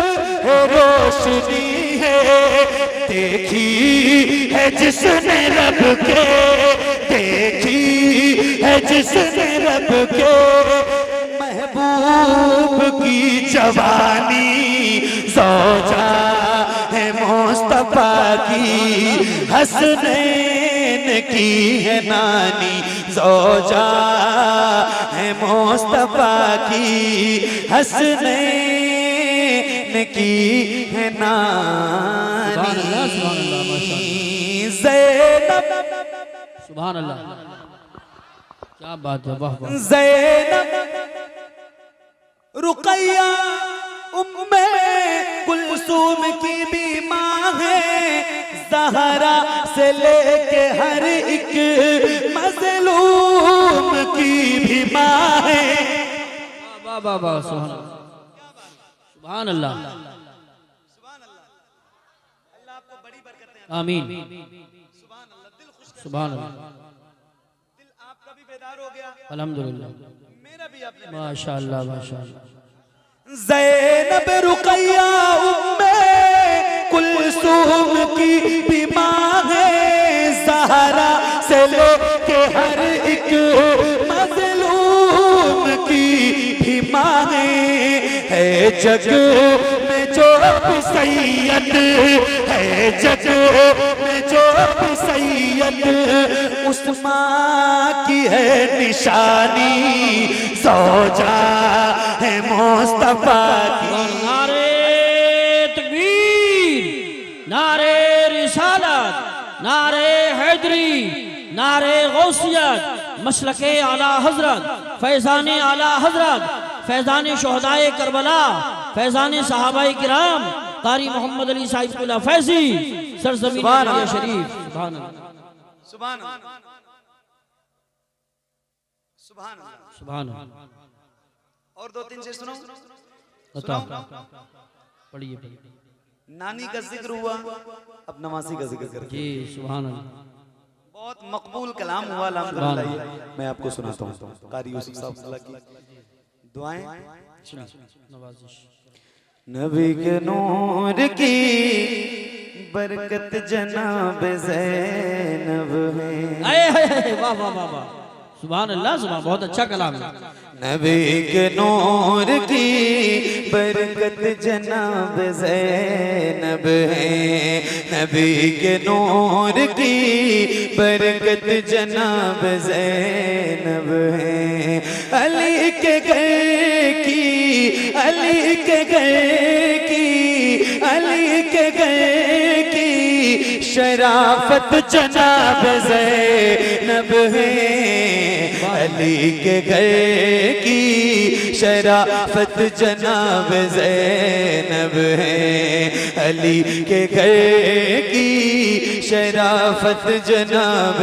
है रोशनी है। देखी है जिसने रब के, देखी है जिसने रब के महबूब की जवानी, ज़ौजा है मुस्तफा की, हसनैन की है नानी, ज़ौजा है मुस्तफा की, हसनैन की है नानी। ज़ैनब, सुभान अल्लाह, क्या बात है, वाह वाह। ज़ैनब, रुक़ैया उम्मे कुलसूम की भी माँ है, ज़हरा से लेके हर एक मज़लूम की भी माँ है। वाह वाह वाह, सुभान अल्लाह, सुभान अल्लाह, अल्लाह आपको बड़ी बरकतें, आमीन, सुभान अल्लाह। दिल खुश, सुभान अल्लाह, दिल आपका भी बेदार हो गया, अल्हम्दुलिल्लाह, मेरा भी आपने। माशाअल्लाह माशाअल्लाह। ज़ैनब, रुक़ैया उम्मे कुलसूम की भी माँ है, ज़हरा से लेके हर एक मज़लूम की भी माँ है जग में जो भी सैयद है, जग में जो भी सैयद, उस माँ की है निशानी, ज़ौजा है मुस्तफा की। नारे तकबीर, नारे रिसालत, नारे हैदरी, नारे गौसियत, मसलके आला हजरत, फैज़ाने आला हजरत, फैज़ाने शोहदाए करबला, फैज़ाने सहाबाए किराम, कारी मोहम्मद अली साहिब फैजी, सरजमीन अलिया शरीफ। सुभान अल्लाह, सुभान अल्लाह, सुभान अल्लाह, सुभान अल्लाह। और 2-3 से सुनो, पढ़िए पढ़िए। नानी का जिक्र हुआ, अब नवासी का जिक्र करके जी सुभान अल्लाह, बहुत मकबूल कलाम हुआ अल्हम्दुलिल्लाह। मैं आपको सुनाता हूँ कारी यूसुफ साहब की दुआएं। नवाजिश। नबी के नूर की बरकत जनाब ज़ैनब है। वाह वाह वाह वाह, सुभान अल्लाह, सुभान, बहुत अच्छा कलाम है। नबी के नूर की बरकत जनाब ज़ैनब है, नबी के नूर की बरकत जनाब ज़ैनब है। अली के घर की, अली के घर की, अली के घर की शराफत जनाब ज़ैनब है। अली के घर की शराफत जनाब ज़ैनब है, अली के घर की शराफत जनाब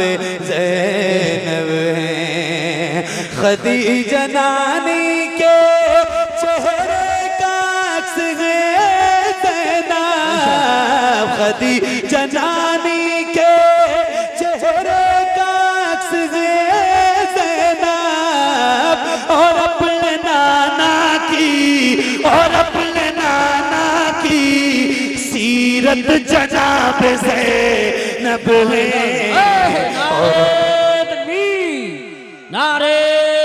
ज़ैनब है। खदीजा नानी के चेहरे का अक्स है ज़ैनब, खदीजा नानी के चेहरे का अक्स है ज़ैनब, और अपने नाना की, और सीरत जनाब ज़ैनब है। नारे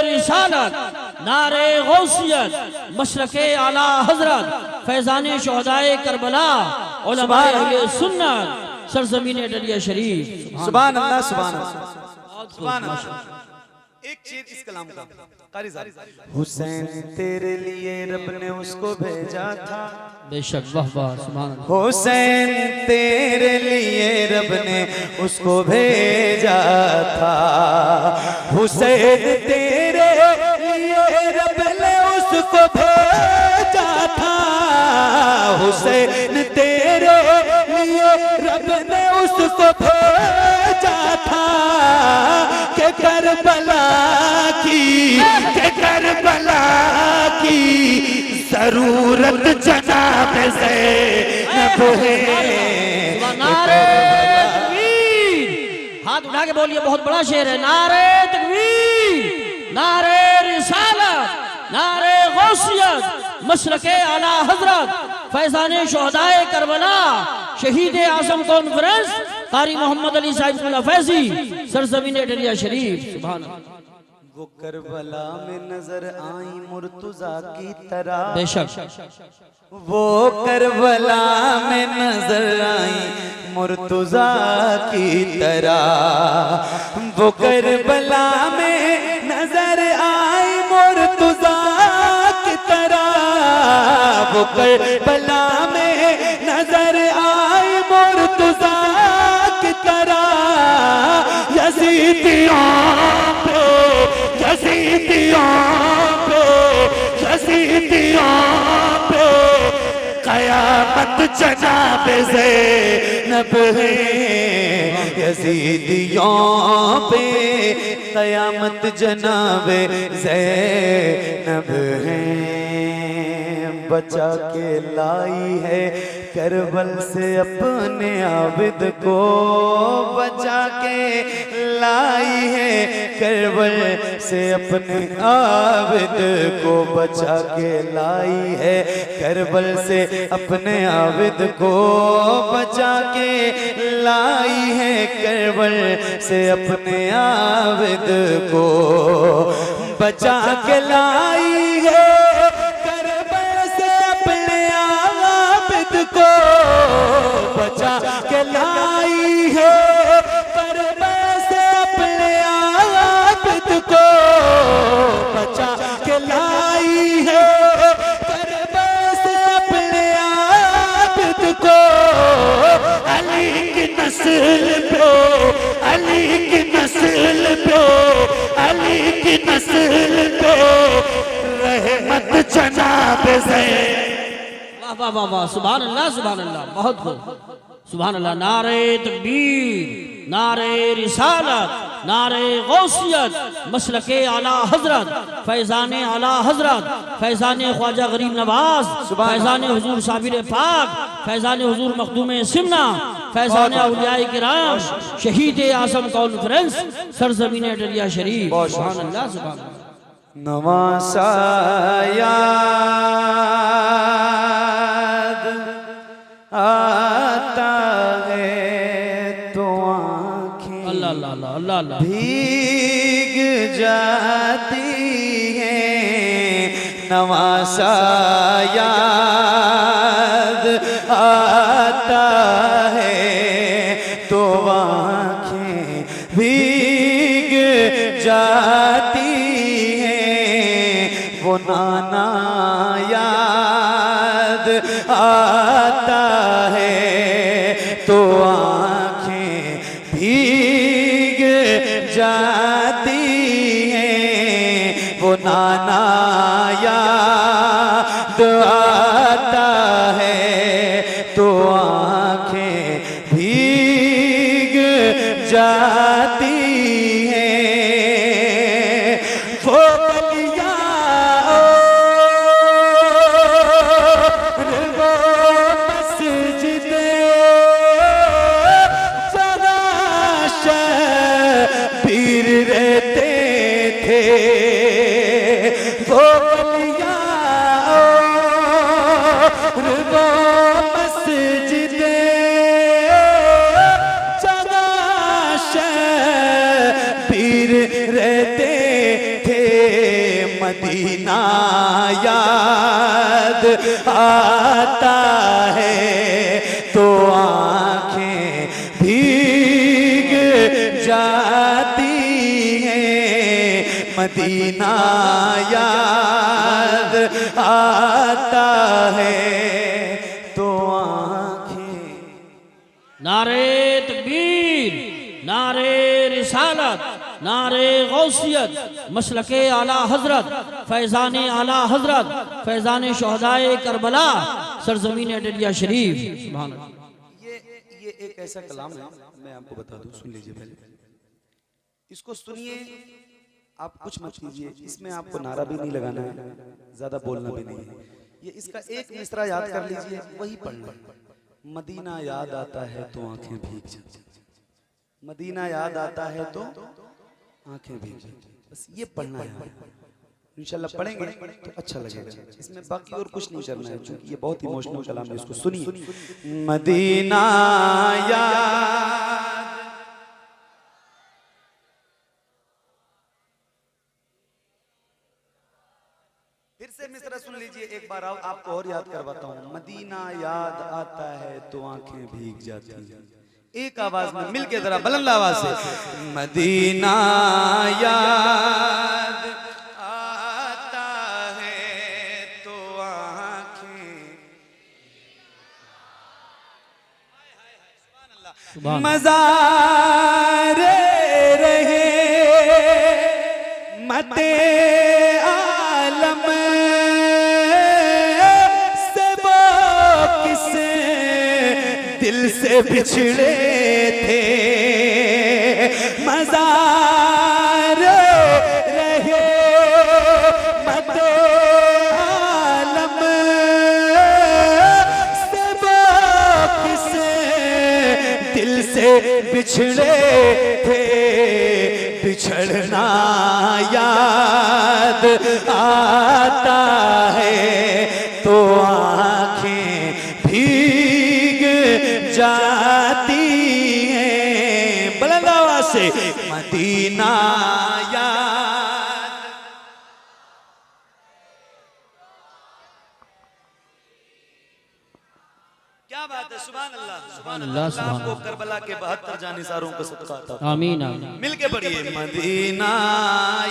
रिसालत, नारे गौसियत, मशरके आला हजरत, फैजाने शोहदाए करबला, उलमाए अहले सुन्नत, सरजमीन डरिया शरीफ। सुभान अल्लाह, सुभान अल्लाह, सुभान अल्लाह। एक शेर इस कलाम का, कारी साहब। हुसैन तेरे लिए रब ने उसको भेजा था, बेशक, वाह वाह, सुभान अल्लाह। हुसैन तेरे लिए रब ने उसको भेजा था, हुसैन तेरे लिए रब ने उसको भेजा था, हुसैन तेरे लिए रब ने उसको भेजा था, के करबला की जरूरत जनाब ज़ैनब है। नारे तकबीर, हाथ उठा के बोलिए, बहुत बड़ा शेर है। नारे तकबीर, नारे रिसालत, नारे गौसियत, मशरके आला हजरत, फैजाने शोहदाए करबला, शहीद आजम कॉन्फ्रेंस कारी मोहम्मद अली साहिब फैजी, सरजमीन डरिया शरीफ। सुभान अल्लाह। वो करबला में नजर आई मुर्तुजा की तरह, बेशक, वो करबला में नजर आई मुर्तुजा की तरह, वो करबला में नजर आई मुर्तुजा की तरह, वो करबला में नजर आई मुर्तुजा की तरह, यज़ीदियों पे क़यामत जनाब ज़ैनब है, यज़ीदियों पे क़यामत जनाब ज़ैनब है। बचा के लाई है करबल से अपने आबिद को, बचा के लाई है करबल से अपने आबिद को, बचा के लाई है करबल से अपने आबिद को, बचा के लाई है करबल से अपने आबिद को, बचा के लाई है को, बचा के लाई है करबल से अपने आबिद को, बचा के लाई है करबल से अपने आबिद को, अली की नस्ल पे, अली की नस्ल पे, अली की नस्ल पे रहमत जनाब ज़ैनब। वाह वाह वाह, सुभान अल्लाह, सुभान अल्लाह, बहुत खूब, सुभान अल्लाह। नारे तकबीर, नारे रिसालत, नारे गौसियत, मसलके आला हजरत, फैजाने आला हजरत, फैजाने ख्वाजा गरीब नवाज, फैजाने हुजूर साबिर पाक, फैजाने हुजूर मखदूम सिमना, फैजाने औलियाए किराम, शहीद आज़म कॉन्फ्रेंस, सरजमीन डरिया शरीफ। सुभान अल्लाह, सुभान अल्लाह। नवासा आता है तो आँखें अल्लाह अल्लाह अल्लाह अल्लाह भीग जाती हैं, नवासा याद आता है तो आँखें भीग जाती हैं, वो नाना याद आता है तो आँखें भीग जाती हैं, वो नाना याद आता है तो आँखें भीग जाती हैं, वो बलिया याद आता है तो आंखें भीग जाती हैं, मदीना याद आता है तो आंखें। नारे तकबीर, नारे रिसालत, नारे गौसियत, मसलके आला हजरत, फैज़ान आला हजरत, फैज़ान शोहदाए करबला, सरजमीन अटलिया शरीफ। सुभान अल्लाह। ये एक ऐसा कलाम है, मैं आपको बता दूं, सुन लीजिए पहले इसको, सुनिए, आप कुछ मत कीजिए, इसमें आपको नारा भी नहीं लगाना है, ज्यादा बोलना भी नहीं है। ये इसका एक मिसरा याद कर लीजिए, वही पढ़ना। मदीना याद आता है तो आंखें भीग जाती, मदीना याद आता है तो आंखें भीग जाती, बस ये पढ़ना है। इंशाल्लाह पढ़ेंगे तो अच्छा लगेगा, इसमें बाकी और कुछ नहीं करना है, क्योंकि ये बहुत इमोशनल कलाम है। इसको सुनिए। मदीना याद, फिर से मिसरा सुन लीजिए एक बार, आपको और याद करवाता हूँ। मदीना याद आता है तो आंखें भीग जाती हैं, एक आवाज में मिलके जरा बुलंद आवाज से, मदीना याद आता है तो आंखें, मज़ारे रहे मते आलम से वो किसे दिल से बिछड़े थे, मज़ारे रहे मते आलम से वो किसे दिल से बिछड़े थे, बिछड़ना याद आता है तो आंखें भीग जाती हैं, बुलंद आवाज से, मदीना याद। क्या बात है, सुभान अल्लाह, सुभान अल्लाह। आपको करबला के 72 जानिसारों का सदका अता फरमाए। आमीन आमीन। मिलके पढ़िए। मदीना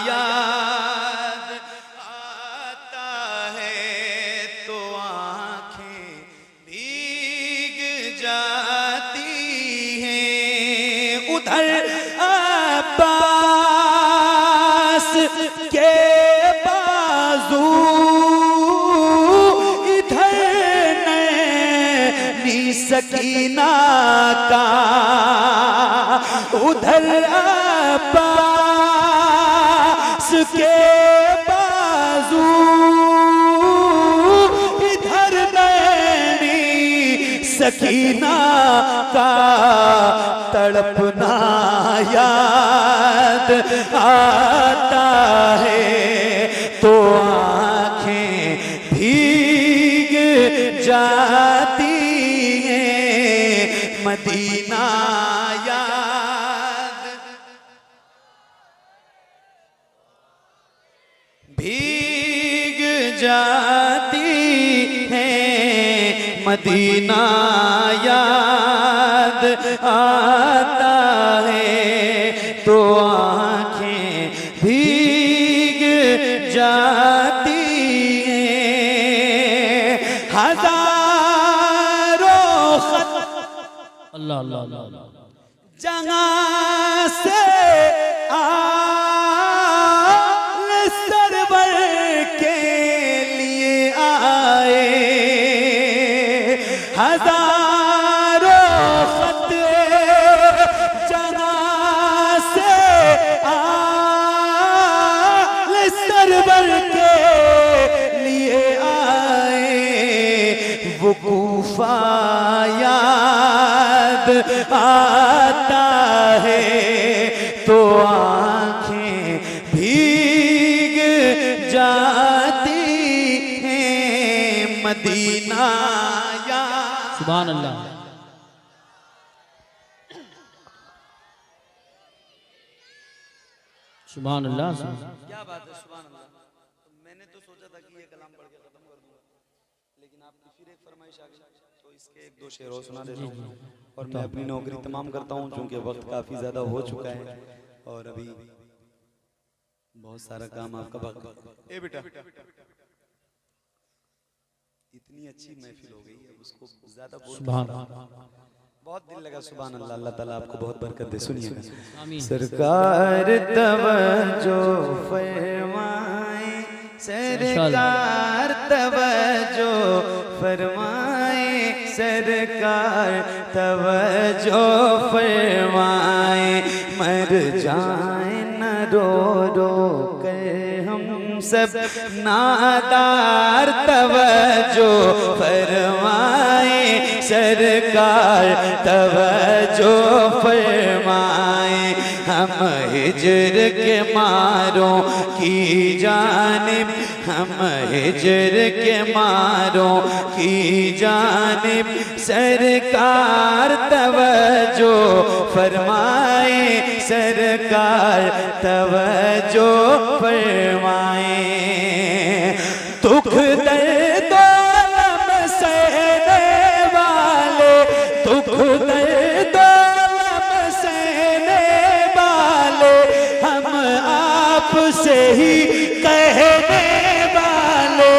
याद आता है तो आंखें भीग जाती हैं, उधर अब्बास के बाजू, इधर नैनी सकीना का, उधर अब्बास के बाजू, इधर नैनी सकीना का, तड़पना याद आता है तो आंखें भीग जाती हैं, मदीना याद भीग जाती हैं, मदीना याद आता है तो आंखें भीग जाती हैं, हजारों खत अल्लाह अल्लाह अल्लाह। जहां से आल सरवर के लिए आए, हजारों खत जहां से आल सरवर के लिए आए, वो कूफा याद आता है तो आंखें भीग जाती हैं, मदीना याद। सुभान अल्लाह। सुभान अल्लाह। क्या बात है, सुभान अल्लाह। मैंने तो सोचा था कि ये कलाम पढ़ के खत्म कर दूंगा, लेकिन आपकी फिर एक फरमाइश आ गई, तो इसके एक दो शेर और सुना देता हूँ और मैं अपनी नौकरी तमाम करता हूँ, क्योंकि वक्त काफी ज्यादा हो चुका है और अभी बहुत सारा काम आपका बाकी। ए बेटा, इतनी अच्छी महफिल हो गई, अब उसको ज्यादा बहुत दिल लगा। सुभान अल्लाह, अल्लाह ताला आपको बहुत बरकत दे। सुनिए, सरकार तवज्जो फरमाए, सरकार तवज्जो फरमाए, सरकार तवज्जो फरमाए, मर जाए न रो रो कर हम सब नादार, तवज्जो फरमाए, सरकार तवज्जो फरमाए, हम हिजर के मारों की जानिब, हम हिजर के मारों की जानिब, सरकार तवज्जो फरमाए, सरकार तवज्जो फरमाए, दुख दर्द अलम सहने वाले, दुख दर्द अलम सहने वाले, हम आप से ही कहने वाले,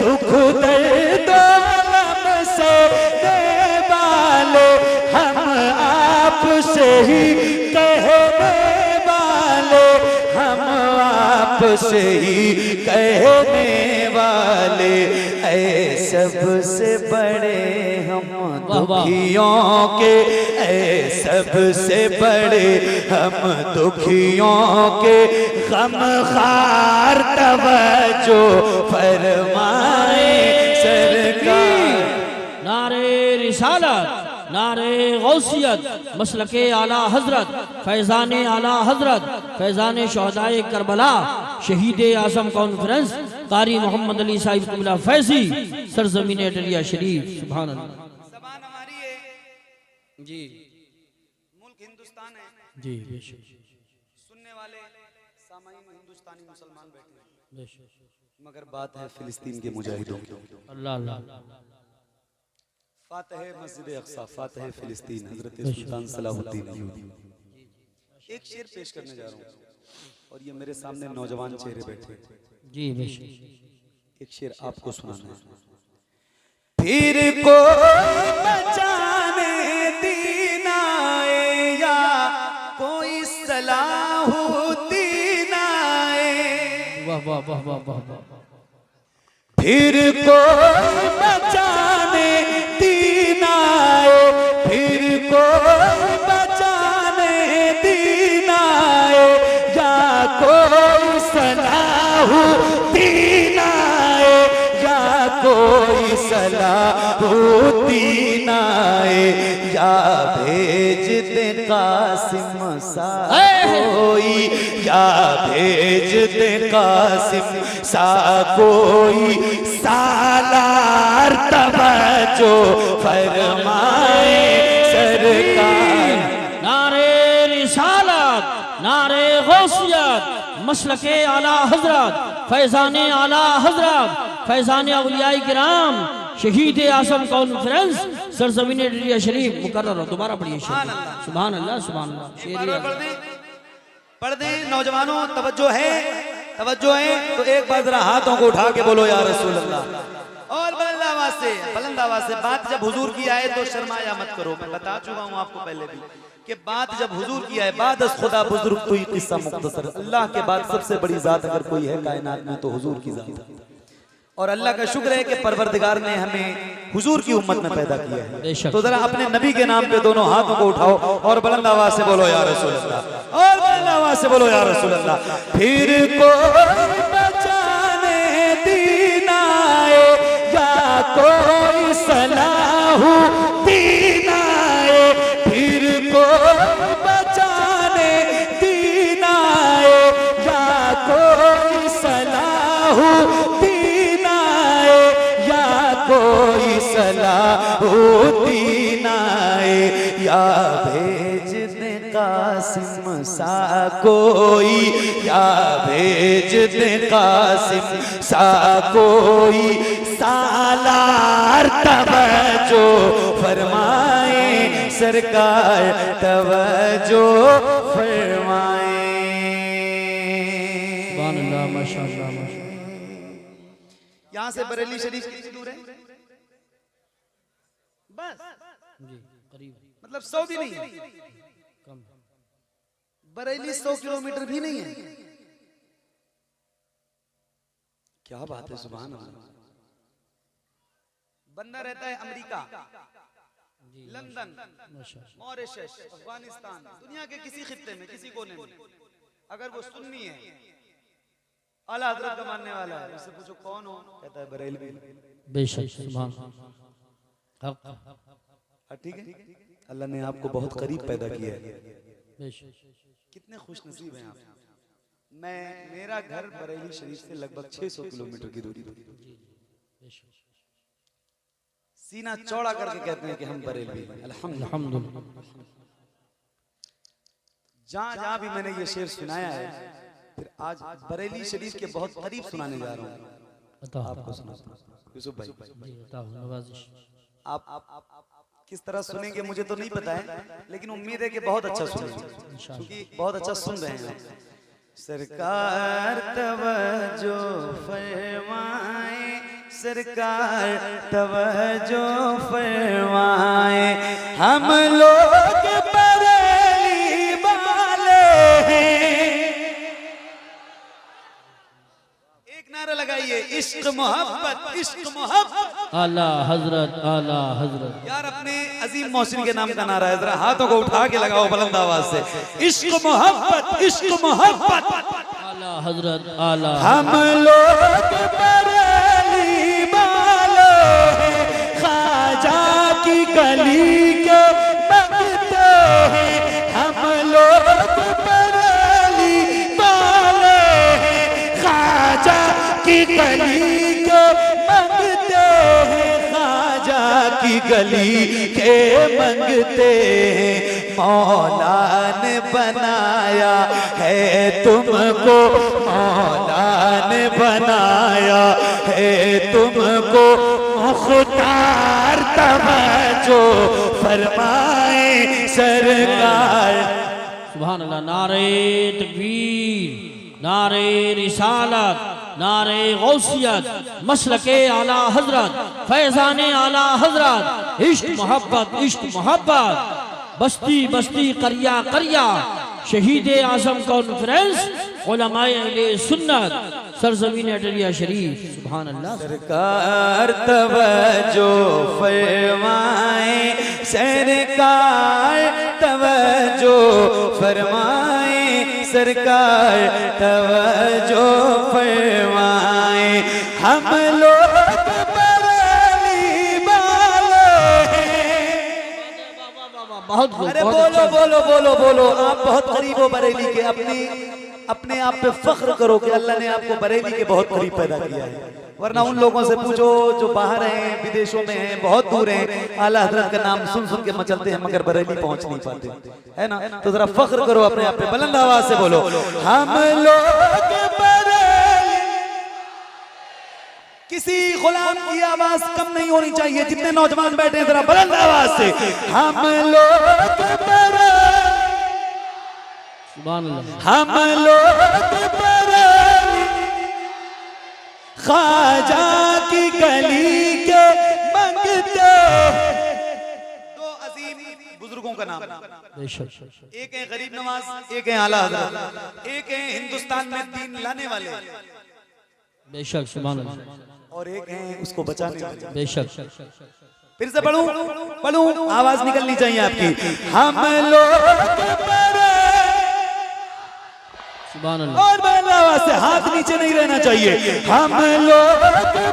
दुख दर्द अलम सहने वाले, हम आप से ही कहने वाले, हम आप से ही कहने वाले, ऐ सबसे बड़े हम दुखियों के, ऐ सबसे बड़े हम दुखियों के, गमखार तवज्जो फरमाए, सरकार। नारे रिसालत, नारे गौसियत, मसलके आला हजरत, फैजान आला हजरत, फैजान शहदाए करबला, शहीद आजम कॉन्फ्रेंस कारी मोहम्मद अली साहिब कुबला फैजी, सरजमीन अटलिया शरीफ। सुभान अल्लाह। ज़बान हमारी है जी, मुल्क हिंदुस्तान है जी, बेशक सुनने वाले सामाईन हिंदुस्तानी मुसलमान बैठे हैं, बेशक, मगर बात है फिलिस्तीन के मुजाहिदों की। अल्लाह अल्लाह। फातह मस्जिद अक्सा, फातह फिलिस्तीन हजरत सुल्तान सलाहुद्दीन अय्यूबी। एक शेर पेश करने जा रहा हूँ और ये मेरे सामने नौजवान चेहरे बैठे जी, बेशक। एक शेर आपको सुनाना है। फिर को बचाने दीन आए या कोई सलाहुद्दीन आए, वाह वाह वाह वाह वाह वाह। फिर को बचाने दीन आए, फिर को बचाने दीन आए, या कोई सलाहुद्दीन आए, या कोई सलाहुद्दीन आए, या भेज दे कासिम सा कोई, या भेज दे कासिम सा कोई, सालार तवज्जो फरमाए, सरकार। नारे रिसालत, नारे गौसियत, मसलके आला हजरत, फैजान आला हजरत, फैजान औलिया किराम, शहीद आजम कॉन्फ्रेंस सरजमीन अटलिया शरीफ। मुकर्रर हो, दोबारा पढ़िए शेर। सुभान अल्लाह, सुभान अल्लाह। शेर पढ़ दें नौजवानों, तवज्जो है, तवज्जो है तो एक बार जरा हाथों को उठा के बोलो या रसूल अल्लाह, और बुलंद आवाज से, बुलंद आवाज से। बात जब हुजूर की आए तो शर्माया मत करो, मैं बता चुका हूँ आपको पहले भी कि बात जब हुजूर की आए, बाद खुदा बुजुर्ग कोई किस्सा मुख्तसर, अल्लाह के बाद सबसे बड़ी जात अगर कोई है कायनात में तो हुजूर की जात है। और अल्लाह का शुक्र है कि परवरदिगार ने हमें हुजूर की उम्मत में पैदा किया है। तो जरा अपने नबी के नाम पे दोनों हाथों को उठाओ और बुलंद आवाज से बोलो या रसूल अल्लाह, और बुलंद आवाज से बोलो या रसूल अल्लाह। फिर को बचाने दीन आए, या कोई सलाहुद्दीन आए, फिर को बचाने दीन आए, या कोई सलाहुद्दीन आए, या कोई सलाहुद्दीन आए, या भेज दे कासिम सा कोई, या भेज दे कासिम सा कोई सालार तवज्जो फरमाए सरकार तवज्जो फरमाए। सुभान अल्लाह, माशाअल्लाह, माशाअल्लाह। यहाँ से बरेली शरीफ कितनी दूर है? बस जी करीब, मतलब 100 भी नहीं है। कम। बरेली 100 किलोमीटर भी नहीं है। क्या बात है, सुभान अल्लाह। बंदा रहता है अमेरिका, लंदन, माशाअल्लाह। मॉरिशस, अफगानिस्तान, दुनिया के किसी खित्ते में, किसी कोने में, अगर वो सुन्नी है, आला हजरत का मानने वाला है, उससे पूछो कौन हो, कहता है बरेलवी। बेशक, सुभान हक। ठीक है, अल्लाह ने आपको बहुत करीब पैदा किया है। बेशक, कितने खुश नसीब हैं आप। मेरा घर बरेली शरीफ से लगभग 600 किलोमीटर की दूरी पर। बेशक, सीना चौड़ा करके कहते हैं कि हम बरेलवी हैं। अल्हम्दुलिल्लाह। जहां जहां भी मैंने ये शेर सुनाया है, फिर आज बरेली शरीफ के बहुत करीब सुनाने जा रहा हूँ। अता आपको सुनाता हूं यूसुफ भाई। जी, अता नवाजिश। आप किस तरह सुनेंगे मुझे तो नहीं पता है, लेकिन उम्मीद है कि बहुत अच्छा सुनेंगे, क्योंकि बहुत अच्छा सुन रहे हैं। सरकार तवज्जो फरमाए, सरकार तवज्जो फरमाए, हम लोग बरेली वाले हैं। एक नारा लगाइए, इश्क मोहब्बत, इश्क मोहब्बत। आला हजरत, आला हजरत। यार अपने अजीम मौसिन के नाम का नारा है, जरा हाथों को उठा के लगाओ बुलंद आवाज से। इश्क मोहब्बत, इश्क मोहब्बत। आला हजरत, आला। हम लोग बरेली वाले हैं, ख्वाजा की गली के बगते हैं। हम लोग बरेली वाले हैं, ख्वाजा की गली के मंगते हैं, ख्वाजा की गली के मंगते हैं। मौला ने बनाया है तुमको, मौला ने बनाया है तुमको, मुख्तार तवज्जो फरमाए सरकार। सुभान अल्लाह। नारे तकबीर, नारे रिसालत, नारे गौसियत, मसलके आला हजरत, फैजाने आला हजरत, इश्क मोहब्बत, इश्क मोहब्बत। बस्ती बस्ती, करिया करिया, शहीद आजम कॉन्फ्रेंस, उलमाए अहले सुन्नत, सरजमीन अटरिया शरीफ। सुभान अल्लाह। सरकार तवज्जो फरमाए, सरकार तवज्जो फरमाए, सरकार तवज्जो फरमाए। हम लोग बरेली वाले हैं। बहुत अरे बोलो बोलो बोलो बोलो, आप बहुत करीब हो बरेली के। अपने आप पे फख्र करो कि अल्लाह ने आपको बरेली के बहुत करीब पैदा किया है। वरना उन लोगों से पूछो जो बाहर हैं, विदेशों में हैं, बहुत दूर हैं, आला हजरत का नाम सुन सुन के मचलते हैं मगर बरेली पहुंच नहीं पाते, है ना। तो जरा फख्र करो अपने आप पे, बुलंद आवाज से बोलो, हम लोग बरेली। किसी गुलाम की आवाज कम नहीं होनी चाहिए। जितने नौजवान बैठे हैं जरा बुलंद आवाज से, हम लोग बरेली, सुभान अल्लाह। हम लोग बरेली, ख्वाजा की गली के मंगते। दो अजीम बुजुर्गों का नाम, बेशक, एक है गरीब नवाज, एक है आला हजरत, एक है हिंदुस्तान में दीन लाने वाले, बेशक, सुभान अल्लाह। और एक है उसको बचाने वाले। बेशक, फिर से पढ़ूं पढ़ूं, आवाज निकलनी चाहिए आपकी। हम लोग बरेली, सुभान अल्लाह। और बुलंद आवाज से, हाथ नीचे नहीं रहना चाहिए। हम लोग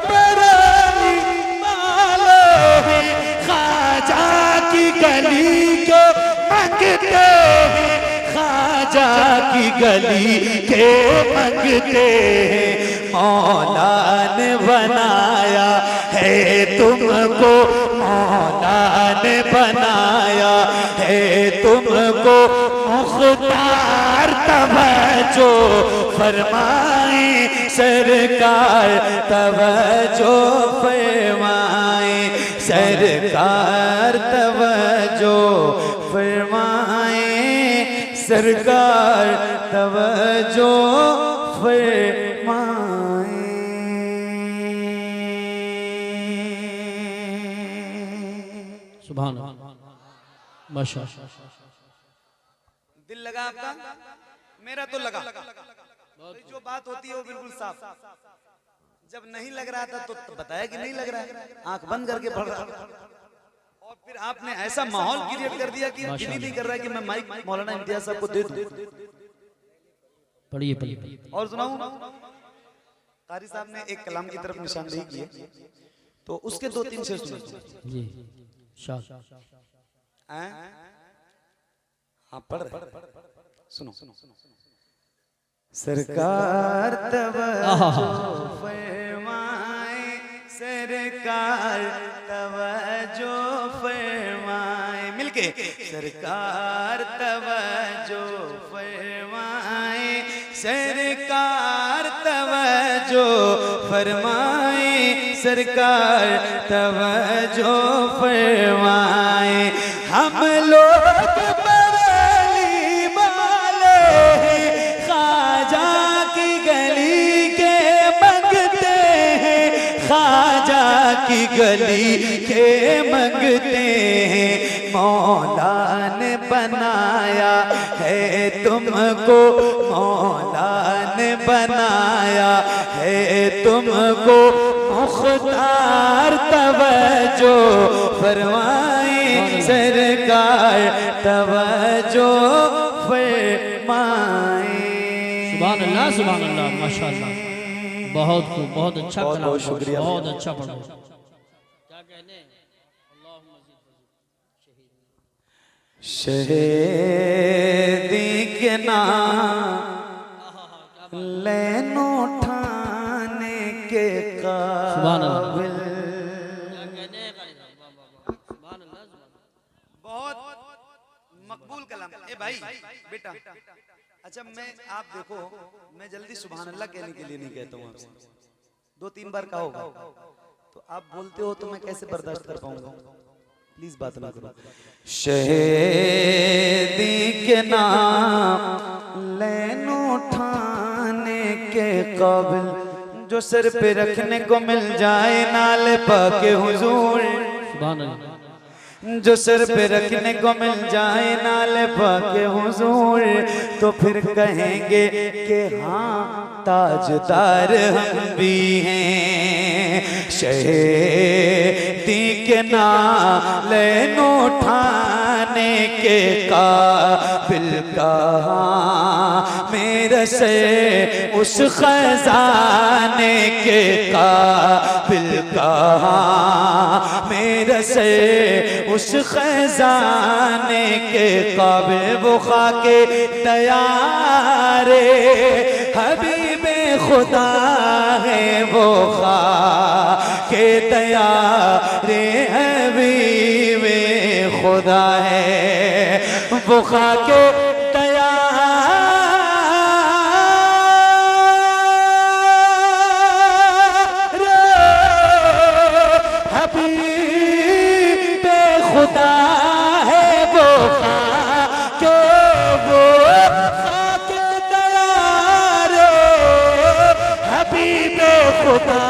बरेली वाले हैं, ख्वाजा की गली के मंगते हैं, ख्वाजा की गली के मंगते हैं। मौला ने बनाया है तुमको, मौला ने बनाया है तुमको, मुख्तार तवज्जो फरमाए, सरकार तवज्जो फरमाए, सरकार तवज्जो फरमाए, सरकार तवज्जो फरमाए। सुभान अल्लाह, माशाअल्लाह। दिल लगा आपका? मेरा तो लगा। तो जो बात होती है वो बिल्कुल साफ। जब नहीं लग रहा था तो बताया कि नहीं लग रहा है, आंख बंद करके पढ़ रहा था। और फिर आपने ऐसा माहौल क्रिएट कर दिया कि दिल ही नहीं कर रहा है कि मैं माइक मौलाना इम्तियाज साहब को दे दूं। पढ़िए पढ़िए। और सुनाऊं, कारी साहब ने एक कलाम की तरफ निशानदेही की है, तो उसके 2-3 शेर सुनो जी। शाह हाँ पढ़ रहे, सुनो। सरकार तवज्जो फरमाए, सरकार तवज्जो फरमाए, मिलके सरकार तवज्जो फरमाए, सरकार तवज्जो फरमाए, सरकार तवज्जो फरमाए। हम लोग बरेली वाले ख्वाजा की गली के मंगते हैं, ख्वाजा की गली के मंगते हैं। मौला ने बनाया है तुमको, मौला ने बनाया है तुमको, मुख्तार तवज्जो फरमाए, सरकार तवज्जो फरमाए। सुभान अल्लाह, सुभान अल्लाह, माशाअल्लाह। बहुत खूब, बहुत अच्छा कलाम, बहुत शुक्रिया, बहुत अच्छा पढ़ा। क्या कहने, शहीदी के नाम लेनो ठाने के काबिल। बहुत मकबूल कलाम। ए भाई बेटा, अच्छा मैं आप देखो, मैं जल्दी सुभान अल्लाह कहने के लिए नहीं कहता हूँ आपसे, 2-3 बार कहो तो आप बोलते हो तो मैं कैसे बर्दाश्त कर पाऊंगा? प्लीज बात ना करो। शहीदी के नाम लेनो ठाने के काबिल, जो सर पे रखने को मिल जाए नाले पाके हुजूर, सुभान अल्लाह। जो सर पे रखने को मिल जाए नाले पाके हुजूर, तो फिर कहेंगे कि हाँ ताजदार हम भी हैं। शहीदी के नाम लेनो ठाने के काबिल कहाँ मेरे से उस खजाने के काबिल कहाँ मेरे से उस खजाने के काबिल। वो खाके तैयारे हबीबे खुदा है, वो खाके तैयारे हबीबे खुदा है, वो खाके खुदा है, वो खाके तैयार हबीबे खुदा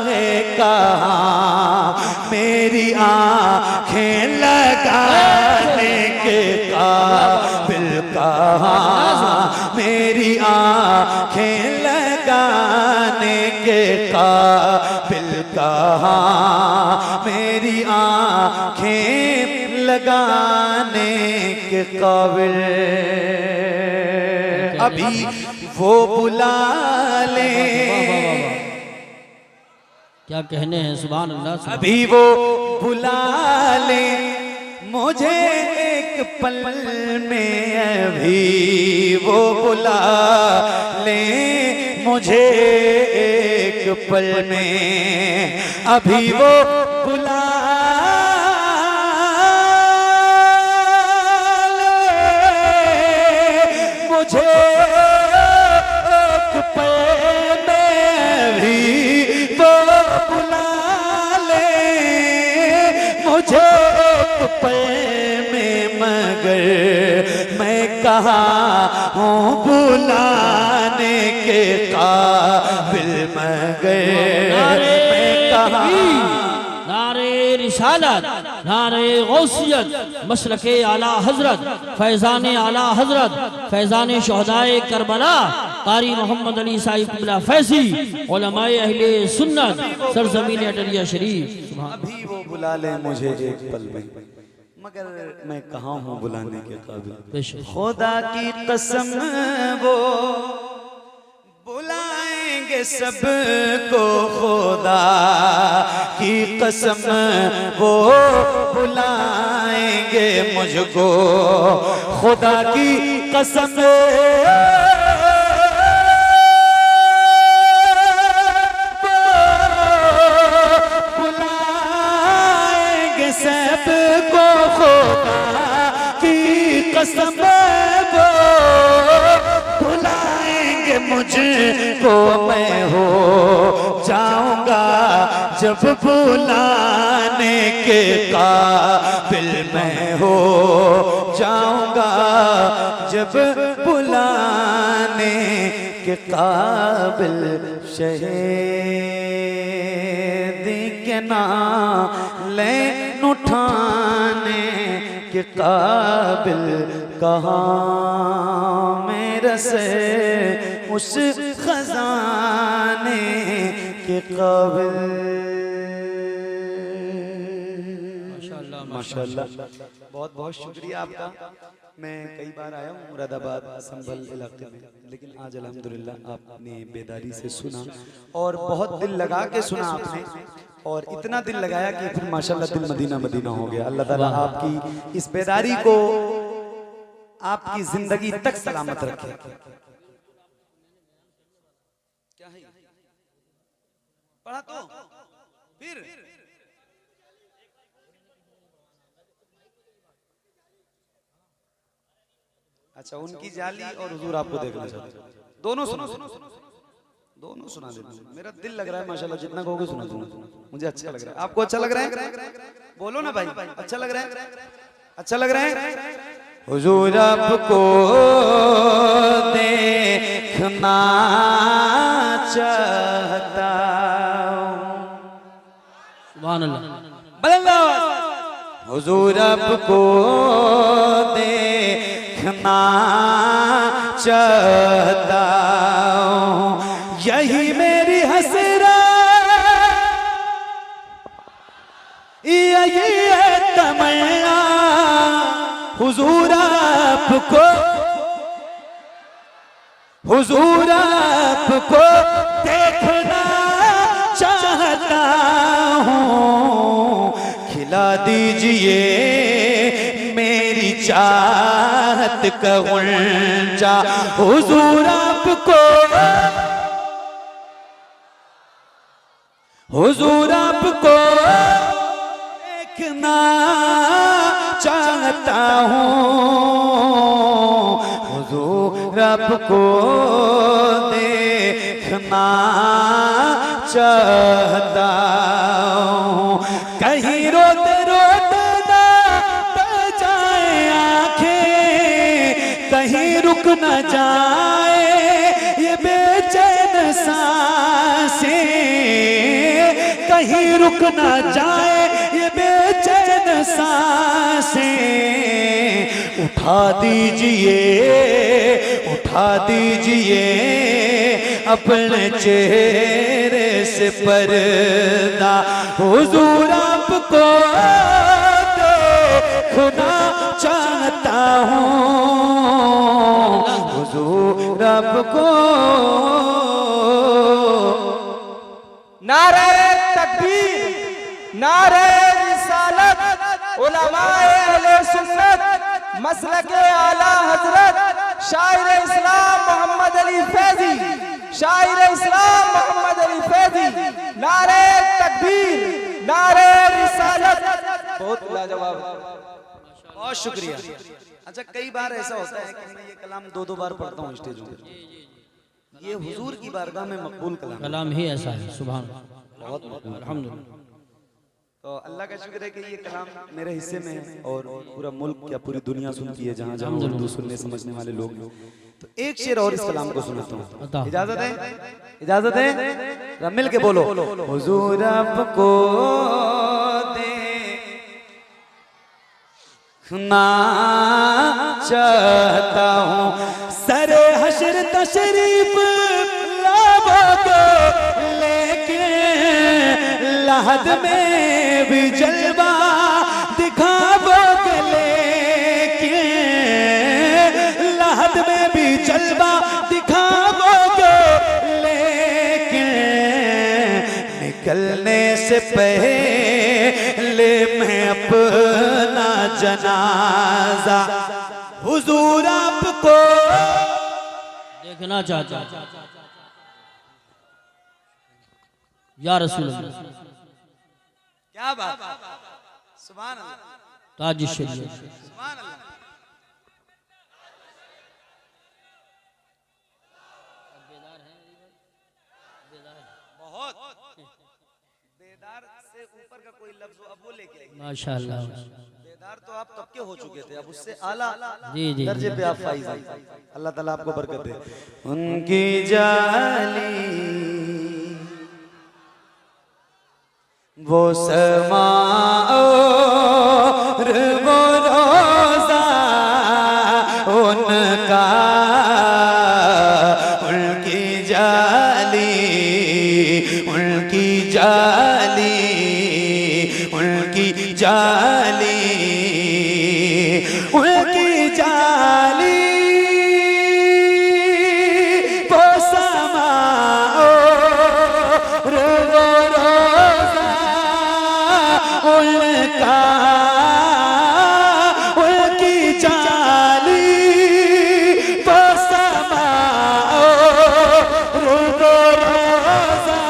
है। कहाँ मेरी आँखें लगाने के काबिल, कहाँ मेरी आँखें लगाने के काबिल, कहाँ मेरी आँखें लगाने के काबिल। अभी वो बुला ले, क्या कहने हैं, सुभान अल्लाह। अभी वो बुला ले मुझे एक पल में, अभी वो बुला ले मुझे एक पल में, अभी वो बुला ले मुझे कहाँ हूँ बुलाने के काबिल मगर मैं कहाँ। नारे रिसालत, नारे गौसियत, मसलके आला हजरत, फैजान आला हजरत, फैजान शहदाए करबला, कारी मोहम्मद अली साहिब क़िबला फैज़ी, उलमाए अहले सुन्नत, सरज़मीन अटरिया शरीफ। अभी वो बुला ले मुझे एक पल में, मगर मैं कहाँ हूँ बुलाने के काबिल। खुदा की कसम वो बुलाएंगे सबको, खुदा की कसम वो बुलाएंगे मुझको, खुदा की कसम बुलाएंगे सबको, खुदा की कसम वो बुलाएंगे मुझको, मैं हो जाऊंगा जब बुलाने के काबिल, मैं हो जाऊंगा जब बुलाने के काबिल। शहीद के नाम ले उठाने के काबिल, कहाँ मेरे से उस खजाने के काबिल। माशाल्लाह, बहुत बहुत शुक्रिया आपका। मैं कई बार आया हूँ मुरादाबाद संभल इलाके में, लेकिन आज अल्हम्दुलिल्लाह आपने बेदारी से सुना और बहुत दिल लगा के सुना आपने, और इतना दिल लगाया कि फिर माशाल्लाह दिल मदीना मदीना हो गया। अल्लाह ताला आपकी इस बेदारी को आपकी जिंदगी तक सलामत रखे। क्या है पढ़ा तो फिर अच्छा, उनकी जाली और हुजूर आपको देखना चाहते हैं, दोनों सुना दोनों सुना देता हूं। मेरा दिल लग रहा है माशाल्लाह, जितना कहोगे सुना दूंगा, मुझे अच्छा लग रहा है। आपको अच्छा लग रहा है? बोलो ना भाई, अच्छा लग रहा है? अच्छा लग रहा है? हुजूर आपको देखना चाहता हूं। सुभान अल्लाह। हुजूर आपको देखना चाहता हूं, यही मेरी हसरत, यही है तमन्ना। हुजूर आपको देखना चाहता हूं, खिला दीजिए मेरी चाहत का गुंजा। हुजूर आपको देखना चाहता हूँ, हुजूर आपको देखना चाहता हूँ। कहीं रोते रोते ना बह जाए आँखें, कहीं रुक न जाए ये बेचैन सांसें, कहीं रुक न जाए ये बेचैन सांसें। उठा दीजिए अपने चेहरे से पर्दा। हुजूर आपको देखना चाहता हूँ, हुजूर आपको। नारे तकबीर, नारे रिसालत, उलमाए अहले सुन्नत, मसलके आला हजरत, शायर इस्लाम मोहम्मद अली फैज़ी, शायर इस्लाम मोहम्मद अली फैज़ी। नारे तकबीर, नारे रिसालत। बहुत लाजवाब, बहुत शुक्रिया। अच्छा, कई बार ऐसा होता है कि मैं ये कलाम दो बार पढ़ता हूँ स्टेजों पे, ये हुजूर की बारगाह में मकबूल कलाम ही ऐसा है। सुभान बहुत अल्हम्दुलिल्लाह। तो अल्लाह का शुक्र है कि ये कलाम मेरे हिस्से में है और पूरा मुल्क क्या पूरी दुनिया सुनती है, जहाँ जहाँ उर्दू सुनने समझने वाले लोग। तो एक शेर और इस कलाम को सुनाता हूँ, इजाजत है? इजाजत है? मिल के बोलो। हुजूर आपको देखना चाहता हूँ, सरे हशर तशरीफ लाओगे, लेके लहद में भी जलवा दिखाओगे, लेके लहद में भी जलवा दिखाओगे, लेके निकलने से पहले मैं अपना जनाजा हुजूर आपको देखना चाहता हूं या रसूल अल्लाह। क्या बात, सुभान अल्लाह, ताज शरीयत। सुभान अल्लाह। बहुत बेदार से ऊपर का कोई लफ्ज अब वो लेके आइए। माशाअल्लाह, बेदार तो आप तब के हो चुके थे, अब उससे आला जी जी दर्जे पे आप फाइज हैं। अल्लाह ताला आपको बरकत दे। उनकी जाली वो समा और वो रोज़ा उनका, उनकी जाली, उनकी जाली, उनकी जाली, उनकी जाली वो समा और वो रोज़ा उनका, उनकी जाली वो समा और वो रोज़ा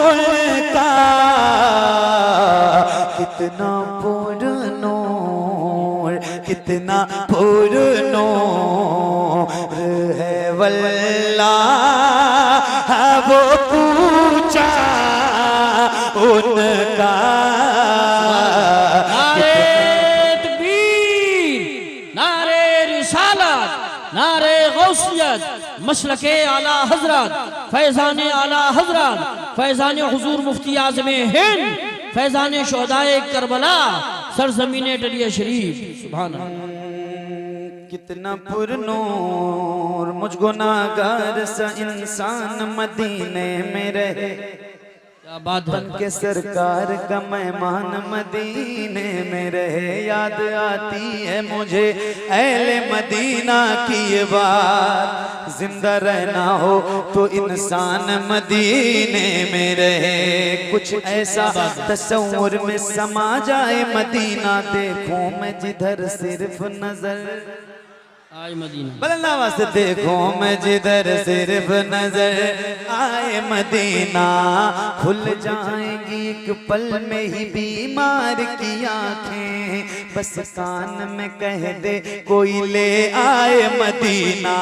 उनका, कितना पुरनूर, कितना पुरनूर है वल्लाह वो पूछा उनका। नारे तकबीर, नारे रिसालत, नारे गौसियत, मसलके आला हजरत, फैजान आला हजरत, फैजान हुजूर मुफ्ती आज़म हिंद, फैजान शोहदाए करबला, सरजमीन डलिया शरीफ। सुभान अल्लाह। कितना पुरनूर मुझ गुनाहगार सा इंसान मदीने में रहे, क्या बात है। बन के सरकार का मेहमान मदीने में रहे। याद आती है मुझे अहले मदीना की ये बात, जिंदा रहना हो तो इंसान मदीने में रहे। कुछ ऐसा तस्वुर में समा जाए मदीना, देखूं मैं जिधर सिर्फ नजर आए मदीना, बल्ला वास्ते देखो मैं जिधर सिर्फ नजर आए मदीना, खुल जाएंगी एक पल में ही बीमार की आंखें, बस कान में कह दे कोई ले आए मदीना।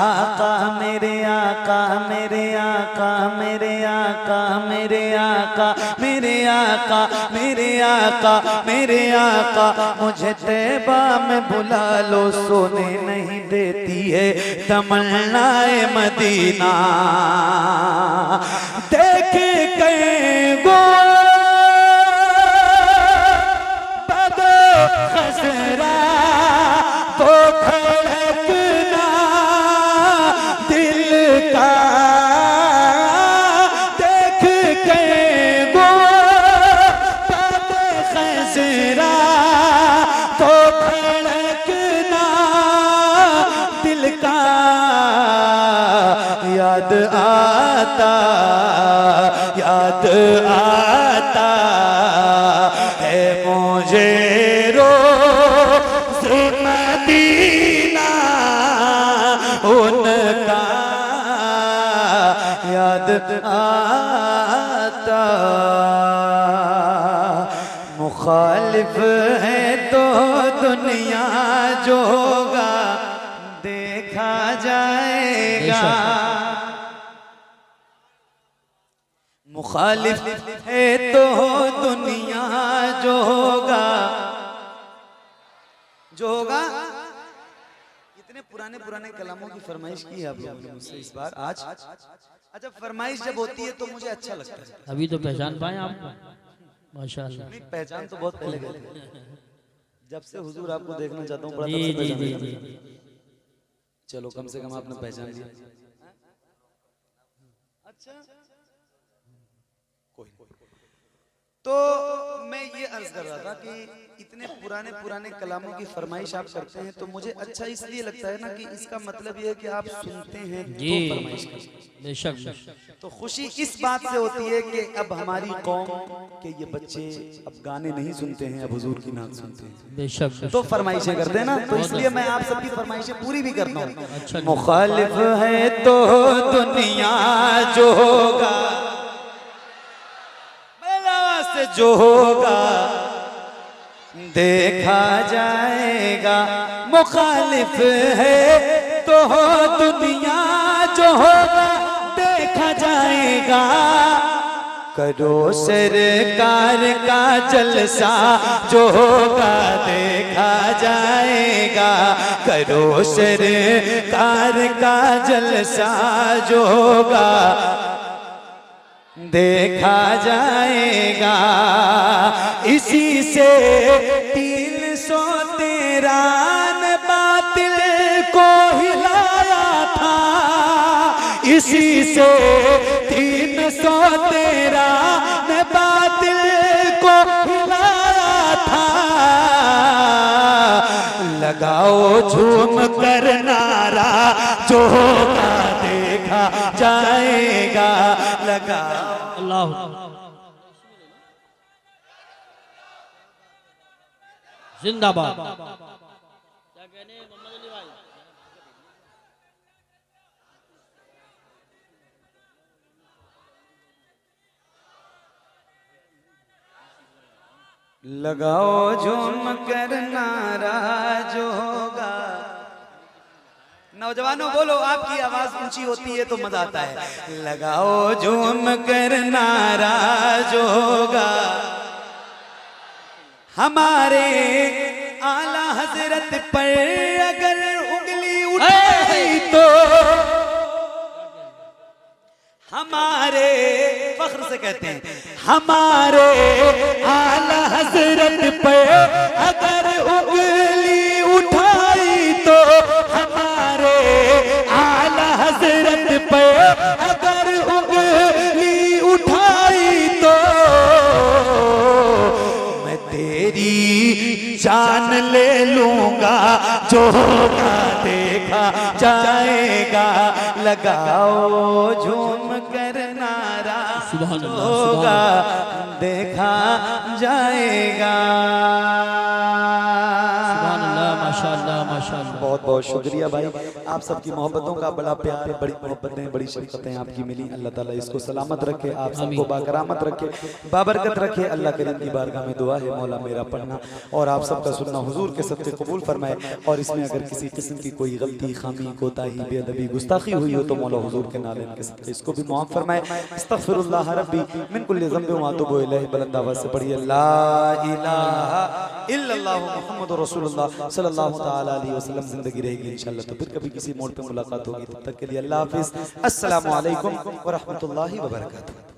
आका मेरे आका, मेरे आका, मेरे आका, मेरे आका, मेरे आका, मेरे आका, मेरे आका, मुझे तैबा में बुला लो, सोने नहीं देती है तमन्नाए मदीना। देखे कहीं गो बदो खसरा वो धड़कना दिल का, देख कहीं गो बदो खसरा वो धड़कना दिल का, याद आता, याद आता है मुझे रोज़ मदीना उनका, याद आता। मुखालिफ है तो दुनिया जो होगा देखा जाएगा, मुखालिफ है तो पुराने पुराने कलामों की फरमाइश की है आप लोगों ने मुझसे इस बार आज। अच्छा, फरमाइश जब होती है तो मुझे अच्छा लगता है। अभी तो पहचान पाए आपको, माशाल्लाह। नहीं, पहचान तो बहुत पहले गए थे। जब से हुजूर आपको देखना चाहता हूँ, बड़ा जी तब से जी पहचान जी लिया। जी। चलो कम से कम आपने पहचान लिया। अच्छा, कोई तो मैं ये अर्ज कर रहा था कि इतने पुराने पुराने कलामों की फरमाइश आप करते हैं तो मुझे अच्छा इसलिए लगता है ना कि इसका मतलब ये है कि आप सुनते हैं तो जी फरमाइश करते हैं। बेशक। तो खुशी इस बात से होती है कि अब हमारी कौम के ये बच्चे अब गाने नहीं सुनते हैं, अब हुजूर की नात सुनते हैं, बेशक। तो फरमाइशें करते हैं ना। तो इसलिए मैं आप सबकी फरमाइशें पूरी भी करता हूँ। अच्छा, मुखालिफ है तो दुनिया जो होगा, से जो होगा देखा जाएगा। मुखालिफ है तो दुनिया जो होगा देखा जाएगा। करो सरकार का जलसा जो होगा देखा जाएगा। करो सरकार का जलसा जो होगा देखा जाएगा। इसी से 313 ने बातिल को हिलाया था। इसी से 313 ने बातिल को हिलाया था। लगाओ झूम कर नारा जो होगा देखा जाएगा। लगाओ अल्लाह जिंदाबाद। क्या कहने मोहम्मद अली भाई? लगाओ झूम कर नारा जो होगा। नौजवानों बोलो, आपकी आवाज ऊंची होती है तो मजा आता है। लगाओ झूम कर नारा जो होगा। हमारे आला हजरत पर अगर उंगली उठाई तो हमारे फख्र से कहते हैं, हमारे आला हजरत पर अगर उंगली उठाई तो हमारे आला हजरत पर अगर उंगली उठाई तो मैं तेरी जान ले लूंगा। जो होगा देखा जाएगा। लगाओ झूम कर नारा जो होगा देखा जाएगा। माशाअल्लाह माशाअल्लाह। बहुत बहुत शुक्रिया भाई, आप सबकी मोहब्बतों का बड़ा प्यार, बड़ी मोहब्बतें, बड़ी शफकतें आपकी मिली। अल्लाह ताला इसको सलामत रखे, आप सबको बाकरामत रखे, बाबरकत रखे। अल्लाह करीम की बारगाह में दुआ है मौला मेरा पढ़ना और आप सबका सुनना हुजूर के सदक़े कबूल फरमाए। और इसमें अगर किसी किस्म की कोई गलती, खामी, कोताही, बेअदबी, गुस्ताखी हुई हो तो मौला हुजूर के नालेन के सदक़े इसको भी माफ़ फरमाए। अस्तग़फिरुल्लाह रब्बी मिन कुल्लि ज़ंबिन व अतूबु इलैहि। बुलंद आवाज़ से पढ़िए ला इलाहा इल्लल्लाह मुहम्मदुर रसूलुल्लाह सल्लल्लाहु तआला अलैहि वसल्लम। जिंदगी रहेगी इंशाअल्लाह तो फिर कभी किसी मोड़ पे मुलाकात होगी। तब तक के लिए अल्लाह हाफिज़। अस्सलामु अलैकुम व रहमतुल्लाहि व बरकातुहू।